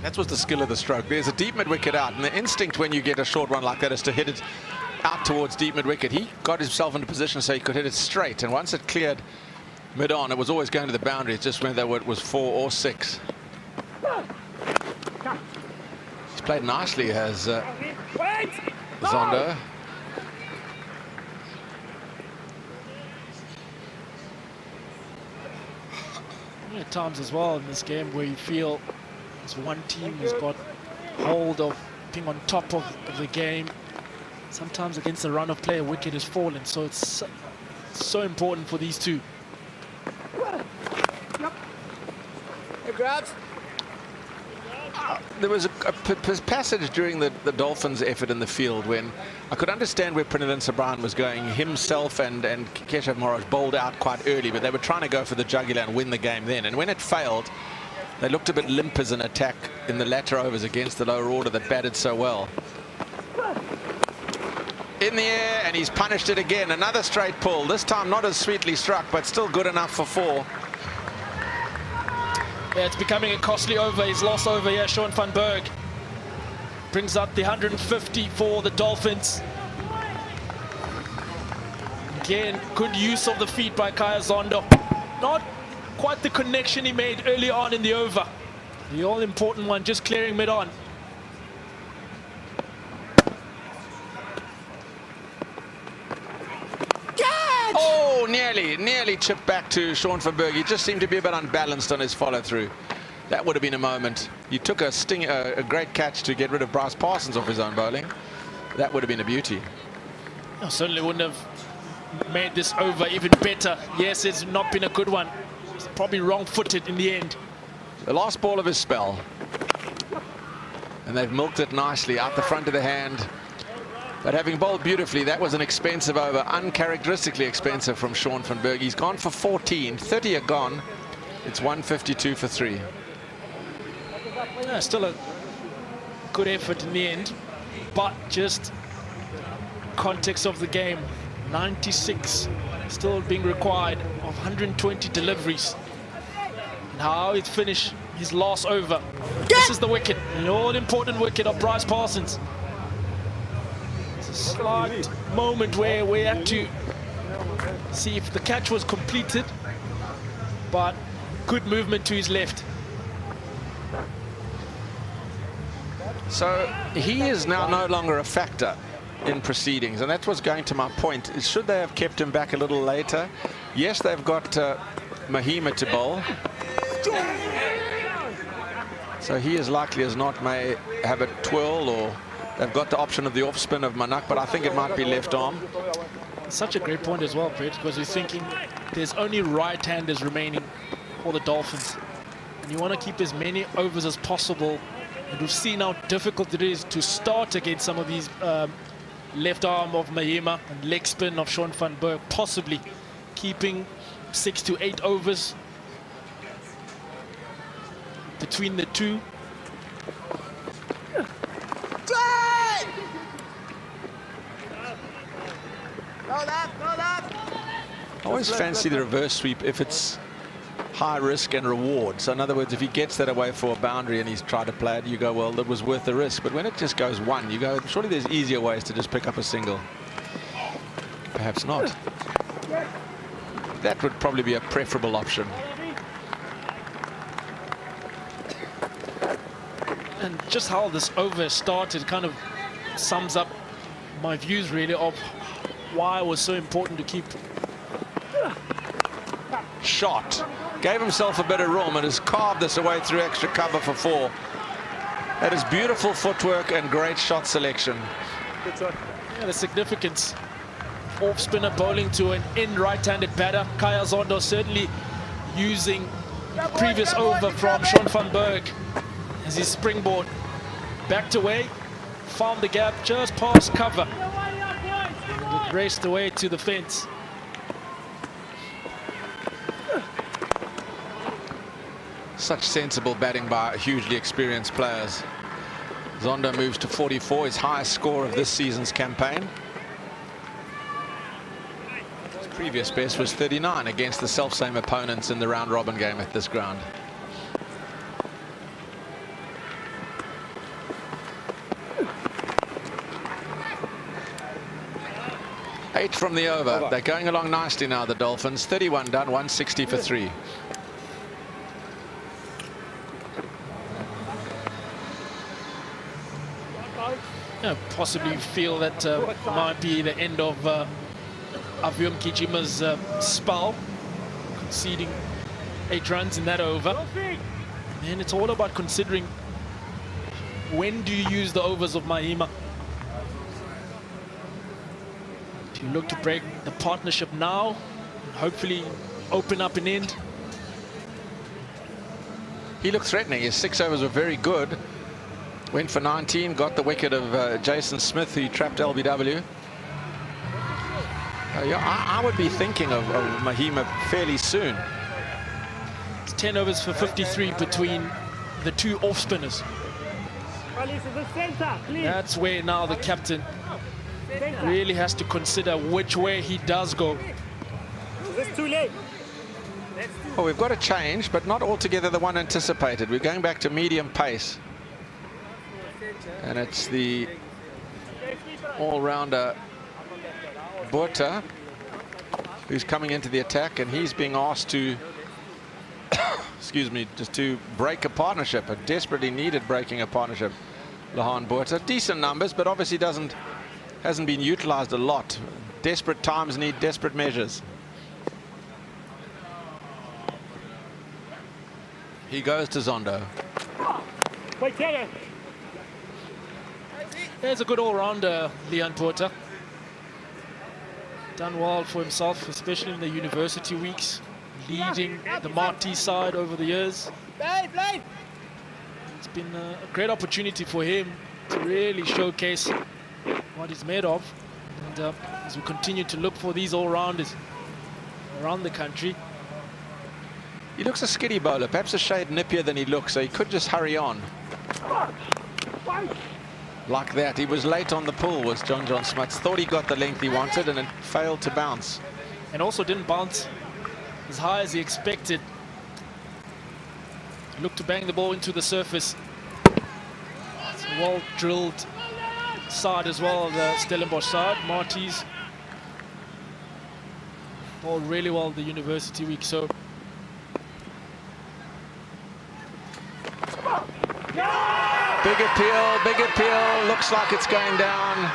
That was the skill of the stroke. There's a deep mid-wicket out, and the instinct when you get a short one like that is to hit it out towards deep mid-wicket. He got himself into position so he could hit it straight, and once it cleared mid-on, it was always going to the boundary. It's just whether it was 4 or 6. He's played nicely as Zondo. At times as well in this game where you feel as one team has got hold of being on top of the game. Sometimes against the run of play, a wicket has fallen, so it's so important for these two. Hey, grabs. There was a passage during the Dolphins' effort in the field when I could understand where Pranilin Sabran was going. Himself and Keshav Maharaj bowled out quite early, but they were trying to go for the jugular and win the game then. And when it failed, they looked a bit limp as an attack in the latter overs against the lower order that batted so well. In the air, and he's punished it again. Another straight pull, this time not as sweetly struck, but still good enough for 4. Yeah, it's becoming a costly over. He's lost over here, Sean van Berg. Brings up the 150 for the Dolphins. Again, good use of the feet by Kaya Zondo. Not quite the connection he made early on in the over. The all-important one, just clearing mid-on. Oh, nearly chipped back to Sean van Berg. He just seemed to be a bit unbalanced on his follow-through. That would have been a moment. He took a great catch to get rid of Bryce Parsons off his own bowling. That would have been a beauty. I certainly wouldn't have made this over even better. Yes, it's not been a good one. It's probably wrong-footed in the end. The last ball of his spell. And they've milked it nicely out the front of the hand. But having bowled beautifully, that was an expensive over, uncharacteristically expensive from Sean van Berg. He's gone for 14, 30 are gone. It's 152 for 3. Yeah, still a good effort in the end, but just context of the game. 96 still being required of 120 deliveries. And how he'd finish his last over. This is the wicket, an all-important wicket of Bryce Parsons. It's a slight moment where we had to see if the catch was completed, but good movement to his left. So he is now no longer a factor in proceedings, and that was going to my point. Should they have kept him back a little later? Yes, they've got Mahima to bowl. So he is likely as not may have a twirl, or they've got the option of the off spin of Manak, but I think it might be left arm. Such a great point as well, Brett, because you're thinking there's only right-handers remaining for the Dolphins. And you want to keep as many overs as possible. And we've seen how difficult it is to start against some of these left arm of Mahima and leg spin of Sean van Berg, possibly keeping 6 to 8 overs between the two. I always fancy the reverse sweep if it's high risk and reward. So in other words, if he gets that away for a boundary and he's tried to play it, you go, well, that was worth the risk. But when it just goes one, you go, surely there's easier ways to just pick up a single. Perhaps not. That would probably be a preferable option. And just how this over started kind of sums up my views really of why it was so important to keep. Shot. Gave himself a bit of room and has carved this away through extra cover for 4. That is beautiful footwork and great shot selection. Yeah, the significance. Off spinner bowling to an in right-handed batter. Kaya Zondo certainly using the previous over from Sean van Berg as his springboard. Backed away, found the gap just past cover. And it raced away to the fence. Such sensible batting by hugely experienced players. Zondo moves to 44, his highest score of this season's campaign. His previous best was 39 against the self-same opponents in the round-robin game at this ground. Eight from the over. They're going along nicely now, the Dolphins. 31 done, 160 for 3. Possibly feel that might be the end of Aviom Kijima's spell, conceding 8 runs in that over. And it's all about considering when do you use the overs of Mahima. Do you look to break the partnership now and hopefully open up an end? He looked threatening. His 6 overs were very good. Went for 19, got the wicket of Jason Smith, who trapped LBW. Yeah, I would be thinking of Mahima fairly soon. It's 10 overs for 53 between the two off spinners. That's where now the captain really has to consider which way he does go. It's too late. Well, we've got a change, but not altogether the one anticipated. We're going back to medium pace. And it's the all-rounder Botha who's coming into the attack, and he's being asked to excuse me, just to break a partnership, a desperately needed breaking a partnership. Lahan Botha, decent numbers, but obviously hasn't been utilized a lot. Desperate times need desperate measures. He goes to Zondo. There's a good all-rounder, Leon Botha. done well for himself, especially in the university weeks, leading the Marty side over the years. It's been a great opportunity for him to really showcase what he's made of. And as we continue to look for these all-rounders around the country. He looks a skiddy bowler, perhaps a shade nippier than he looks, so he could just hurry on. Like that. He was late on the pull, was John Smuts. Thought he got the length he wanted and it failed to bounce. And also didn't bounce as high as he expected. Looked to bang the ball into the surface. It's a well-drilled side as well, the Stellenbosch side. Marty's bowled really well the university week, so big appeal, looks like it's going down.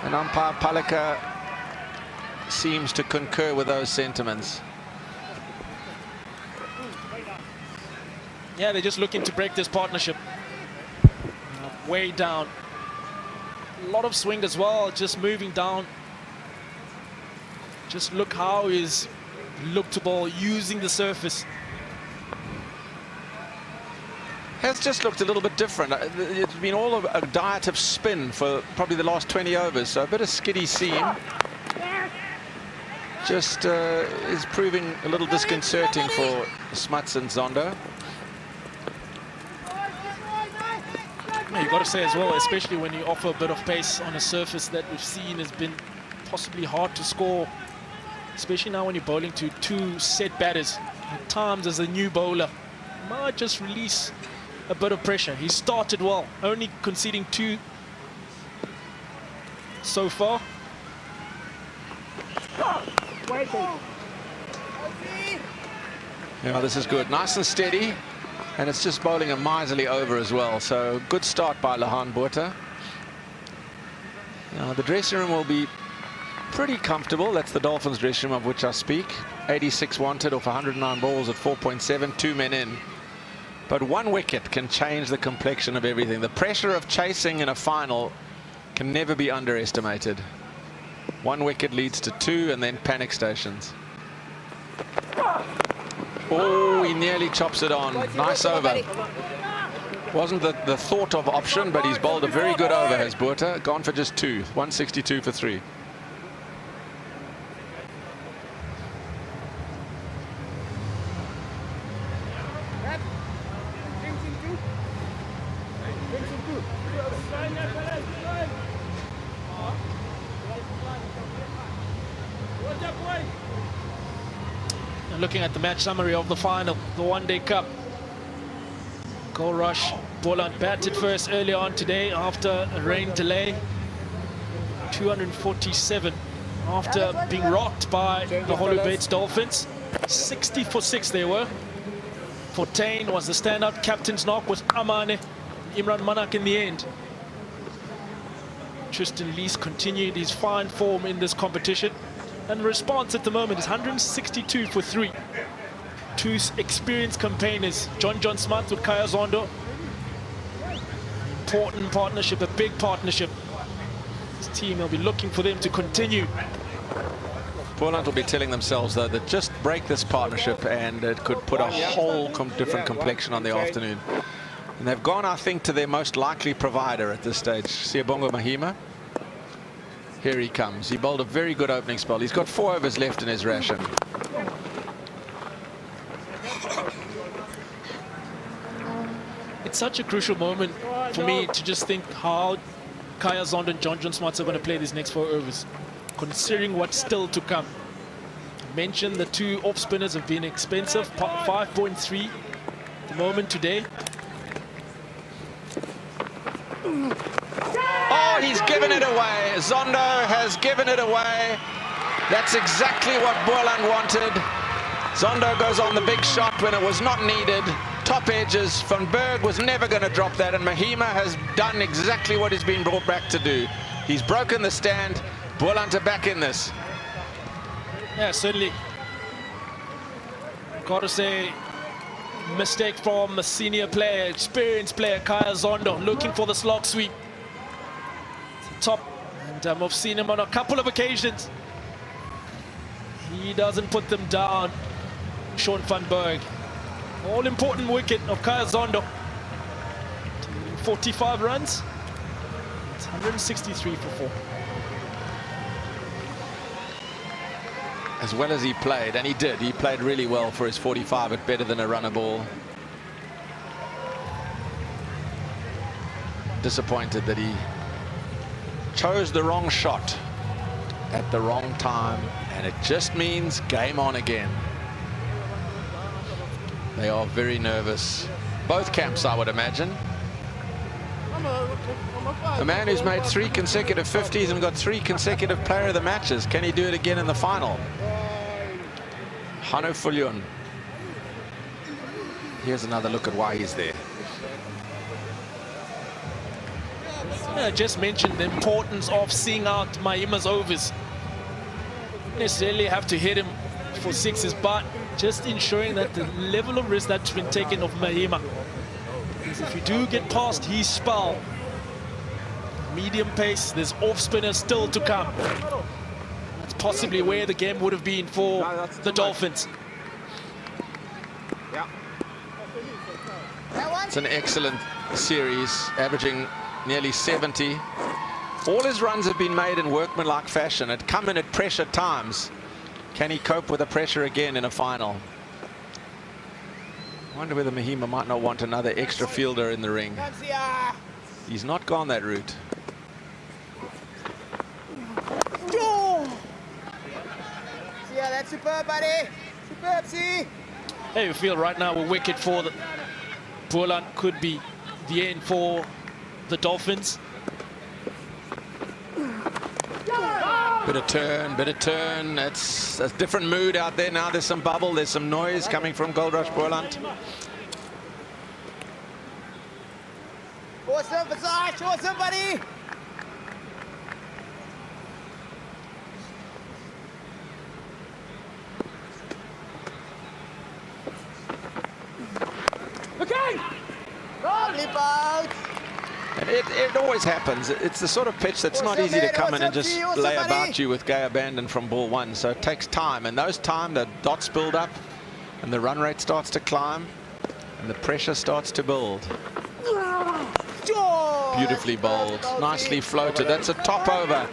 And umpire Palika seems to concur with those sentiments. yeah, they're just looking to break this partnership. Way down. A lot of swing as well, just moving down. Just look how he's looked to ball using the surface. Has just looked a little bit different. It's been all of a diet of spin for probably the last 20 overs, so a bit of skiddy seam. Just is proving a little disconcerting for Smuts and Zondo. You've got to say as well, especially when you offer a bit of pace on a surface that we've seen has been possibly hard to score, especially now when you're bowling to two set batters. At times, as a new bowler, you might just release a bit of pressure. He started well, only conceding 2 so far. Yeah, this is good. Nice and steady. And it's just bowling a miserly over as well. So good start by Lahan Botha. Now the dressing room will be pretty comfortable. That's the Dolphins dressing room of which I speak. 86 wanted off 109 balls at 4.7, 2 men in. But 1 wicket can change the complexion of everything. The pressure of chasing in a final can never be underestimated. 1 wicket leads to 2 and then panic stations. Oh, he nearly chops it on. Nice over. Wasn't the thought of option, but he's bowled a very good over, has Botha. Gone for just 2. 162 for 3. Looking at the match summary of the final, the One-Day Cup. Goal rush. Boland batted first early on today after a rain delay. 247 after being rocked by the Hollow Bates Dolphins. 60 for 6 they were. Fortain was the standout. Captain's knock was Amane. Imran Manak in the end. Tristan Lees continued his fine form in this competition. And response at the moment is 162 for 3. 2 experienced campaigners, John Smart with Kaya Zondo. Important partnership, a big partnership. This team will be looking for them to continue. Boland will be telling themselves, though, that just break this partnership and it could put a whole different complexion on the afternoon. And they've gone, I think, to their most likely provider at this stage, Siyabonga Mahima. Here he comes. He bowled a very good opening spell. He's got 4 overs left in his ration. It's such a crucial moment for me to just think how Kaya Zondo and John Smuts are going to play these next 4 overs, considering what's still to come. I mentioned the 2 off spinners have been expensive, 5.3 at the moment today. Oh, he's given it away. Zondo has given it away. That's exactly what Boland wanted. Zondo goes on the big shot when it was not needed. Top edges. Van Berg was never going to drop that, and Mahima has done exactly what he's been brought back to do. He's broken the stand. Boland are back in this. Yeah, certainly. Got to say, mistake from a senior player, experienced player, Kaya Zondo, looking for the slog sweep. Top, and I've seen him on a couple of occasions He doesn't put them down. Sean van Berg. All-important wicket of Kaya Zondo. 45 runs. It's 163 for 4. As well as he played, and he did, he played really well for his 45, at better than a runner ball. Disappointed that he chose the wrong shot at the wrong time, and it just means game on again. They are very nervous. Both camps, I would imagine. A man who's made 3 consecutive 50s and got 3 consecutive player of the matches. Can he do it again in the final? Hanu Fulyun. Here's another look at why he's there. I just mentioned the importance of seeing out Mahima's overs. Not necessarily have to hit him for 6s, but just ensuring that the level of risk that's been taken of Mahima. Because if you do get past his spell, medium pace, there's off spinners still to come. That's possibly where the game would have been for the Dolphins. It's an excellent series, averaging nearly 70. All his runs have been made in workmanlike fashion. It come in at pressure times. Can he cope with the pressure again in a final? I wonder whether Mahima might not want another extra fielder in the ring. He's not gone that route. Yeah, that's superb, buddy. Superb, see? Hey, we feel right now a wicket for the Boland could be the end for the Dolphins. Bit of turn. It's a different mood out there now. There's some bubble, there's some noise coming from Gold Rush Boland. Awesome, Versace, awesome, buddy. Okay. Lovely boat. And it always happens. It's the sort of pitch that's not easy to come in and just lay about you with gay abandon from ball one. So it takes time, and those time the dots build up and the run rate starts to climb and the pressure starts to build. Beautifully bowled, nicely floated. That's a top over.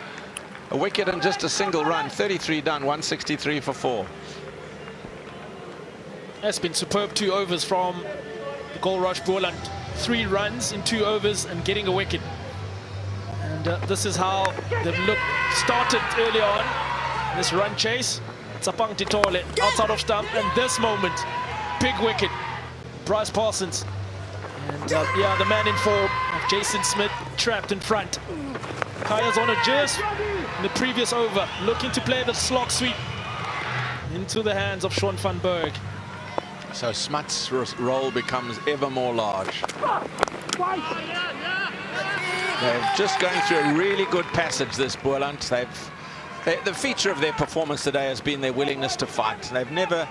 A wicket and just a single run. 33 done, 163 for 4. That's been superb 2 overs from the Gold Rush Boland. 3 runs in 2 overs and getting a wicket. And this is how they've started early on. This run chase. Tsapang Titole outside of stump, and this moment, big wicket. Bryce Parsons. And yeah, the man in form of Jason Smith trapped in front. Kaya's on a just in the previous over, looking to play the slog sweep into the hands of Sean van Berg. So Smuts' role becomes ever more large. They're just going through a really good passage, this Boland. The feature of their performance today has been their willingness to fight. They've never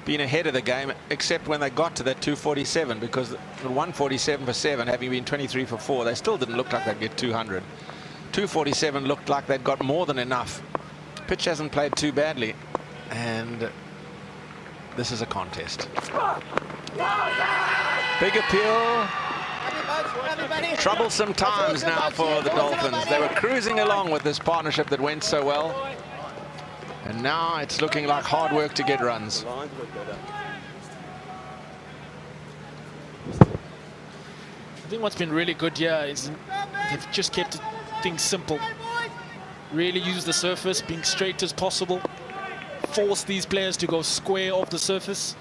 been ahead of the game except when they got to that 247, because at 147 for 7, having been 23 for 4, they still didn't look like they'd get 200. 247 looked like they'd got more than enough. Pitch hasn't played too badly, and this is a contest. Big appeal. Troublesome times now for the Dolphins. They were cruising along with this partnership that went so well, and now it's looking like hard work to get runs. I think what's been really good here is they've just kept things simple. Really use the surface, being straight as possible. Force these players to go square off the surface.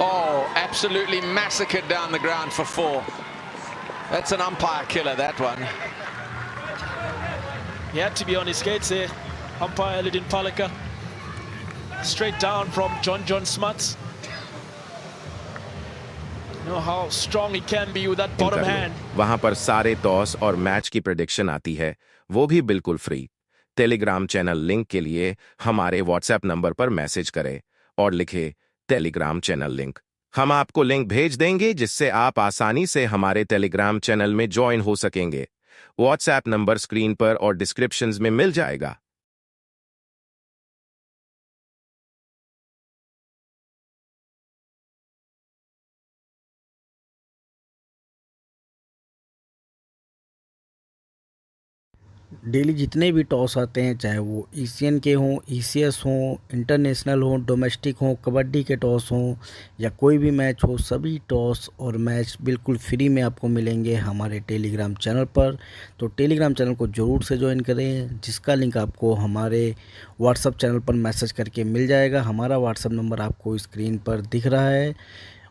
Oh, absolutely massacred down the ground for 4. That's an umpire killer, that one. He had to be on his skates there. Umpire Lidin Palika. Straight down from John Smuts. You know how strong he can be with that bottom hand. वहां पर सारे toss और match की prediction आती है, वो भी बिल्कुल फ्री। टेलीग्राम चैनल लिंक के लिए हमारे व्हाट्सएप नंबर पर मैसेज करें और लिखें टेलीग्राम चैनल लिंक। हम आपको लिंक भेज देंगे जिससे आप आसानी से हमारे टेलीग्राम चैनल में ज्वाइन हो सकेंगे। व्हाट्सएप नंबर स्क्रीन पर और डिस्क्रिप्शंस में मिल जाएगा। डेली जितने भी टॉस आते हैं, चाहे वो एशियन के हों, ईसीएस हों, इंटरनेशनल हों, डोमेस्टिक हों, कबड्डी के टॉस हों या कोई भी मैच हो, सभी टॉस और मैच बिल्कुल फ्री में आपको मिलेंगे हमारे टेलीग्राम चैनल पर। तो टेलीग्राम चैनल को ज़रूर से ज्वाइन करें, जिसका लिंक आपको हमारे व्हाट्सएप चैनल पर मैसेज करके मिल जाएगा। हमारा व्हाट्सएप नंबर आपको स्क्रीन पर दिख रहा है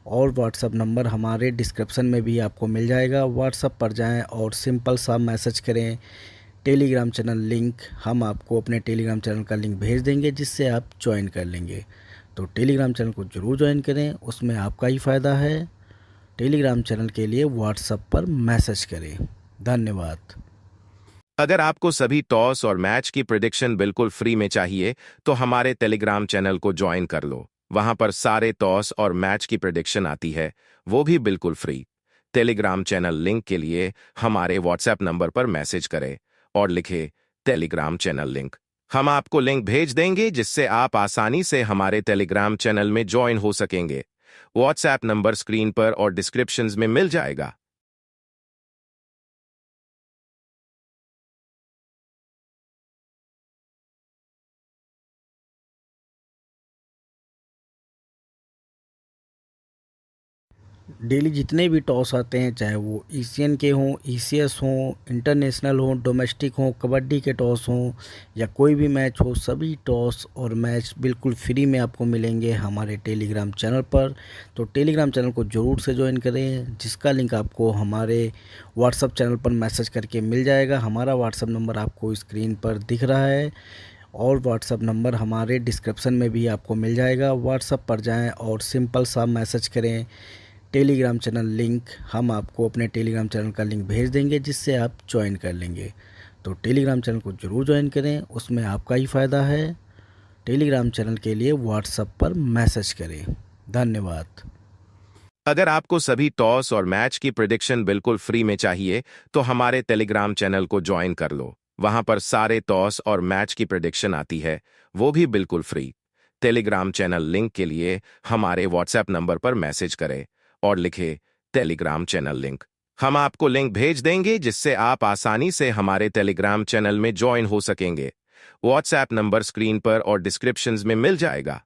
और व्हाट्सएप नंबर हमारे डिस्क्रिप्शन में भी आपको मिल जाएगा। व्हाट्सएप पर जाएँ और सिंपल सा मैसेज करें टेलीग्राम चैनल लिंक। हम आपको अपने टेलीग्राम चैनल का लिंक भेज देंगे जिससे आप ज्वाइन कर लेंगे। तो टेलीग्राम चैनल को ज़रूर ज्वाइन करें, उसमें आपका ही फ़ायदा है। टेलीग्राम चैनल के लिए व्हाट्सएप पर मैसेज करें। धन्यवाद। अगर आपको सभी टॉस और मैच की प्रेडिक्शन बिल्कुल फ्री में चाहिए तो हमारे टेलीग्राम चैनल को ज्वाइन कर लो। वहां पर सारे टॉस और मैच की प्रेडिक्शन आती है, वो भी बिल्कुल फ्री। टेलीग्राम चैनल लिंक के लिए हमारे व्हाट्सएप नंबर पर मैसेज करें और लिखे टेलीग्राम चैनल लिंक। हम आपको लिंक भेज देंगे जिससे आप आसानी से हमारे टेलीग्राम चैनल में ज्वाइन हो सकेंगे। व्हाट्सएप नंबर स्क्रीन पर और डिस्क्रिप्शंस में मिल जाएगा। डेली जितने भी टॉस आते हैं, चाहे वो एशियन के हों, ईसीएस हों, इंटरनेशनल हों, डोमेस्टिक हों, कबड्डी के टॉस हों या कोई भी मैच हो, सभी टॉस और मैच बिल्कुल फ्री में आपको मिलेंगे हमारे टेलीग्राम चैनल पर। तो टेलीग्राम चैनल को ज़रूर से ज्वाइन करें, जिसका लिंक आपको हमारे व्हाट्सएप चैनल पर मैसेज करके मिल जाएगा। हमारा व्हाट्सएप नंबर आपको स्क्रीन पर दिख रहा है और व्हाट्सएप नंबर हमारे डिस्क्रिप्शन में भी आपको मिल जाएगा। व्हाट्सएप पर जाएँ और सिंपल सा मैसेज करें टेलीग्राम चैनल लिंक। हम आपको अपने टेलीग्राम चैनल का लिंक भेज देंगे जिससे आप ज्वाइन कर लेंगे। तो टेलीग्राम चैनल को ज़रूर ज्वाइन करें, उसमें आपका ही फ़ायदा है। टेलीग्राम चैनल के लिए व्हाट्सएप पर मैसेज करें। धन्यवाद। अगर आपको सभी टॉस और मैच की प्रेडिक्शन बिल्कुल फ्री में चाहिए तो हमारे टेलीग्राम चैनल को ज्वाइन कर लो। वहां पर सारे टॉस और मैच की प्रेडिक्शन आती है, वो भी बिल्कुल फ्री। टेलीग्राम चैनल लिंक के लिए हमारे व्हाट्सएप नंबर पर मैसेज करें और लिखे टेलीग्राम चैनल लिंक। हम आपको लिंक भेज देंगे जिससे आप आसानी से हमारे टेलीग्राम चैनल में ज्वाइन हो सकेंगे। व्हाट्सएप नंबर स्क्रीन पर और डिस्क्रिप्शंस में मिल जाएगा।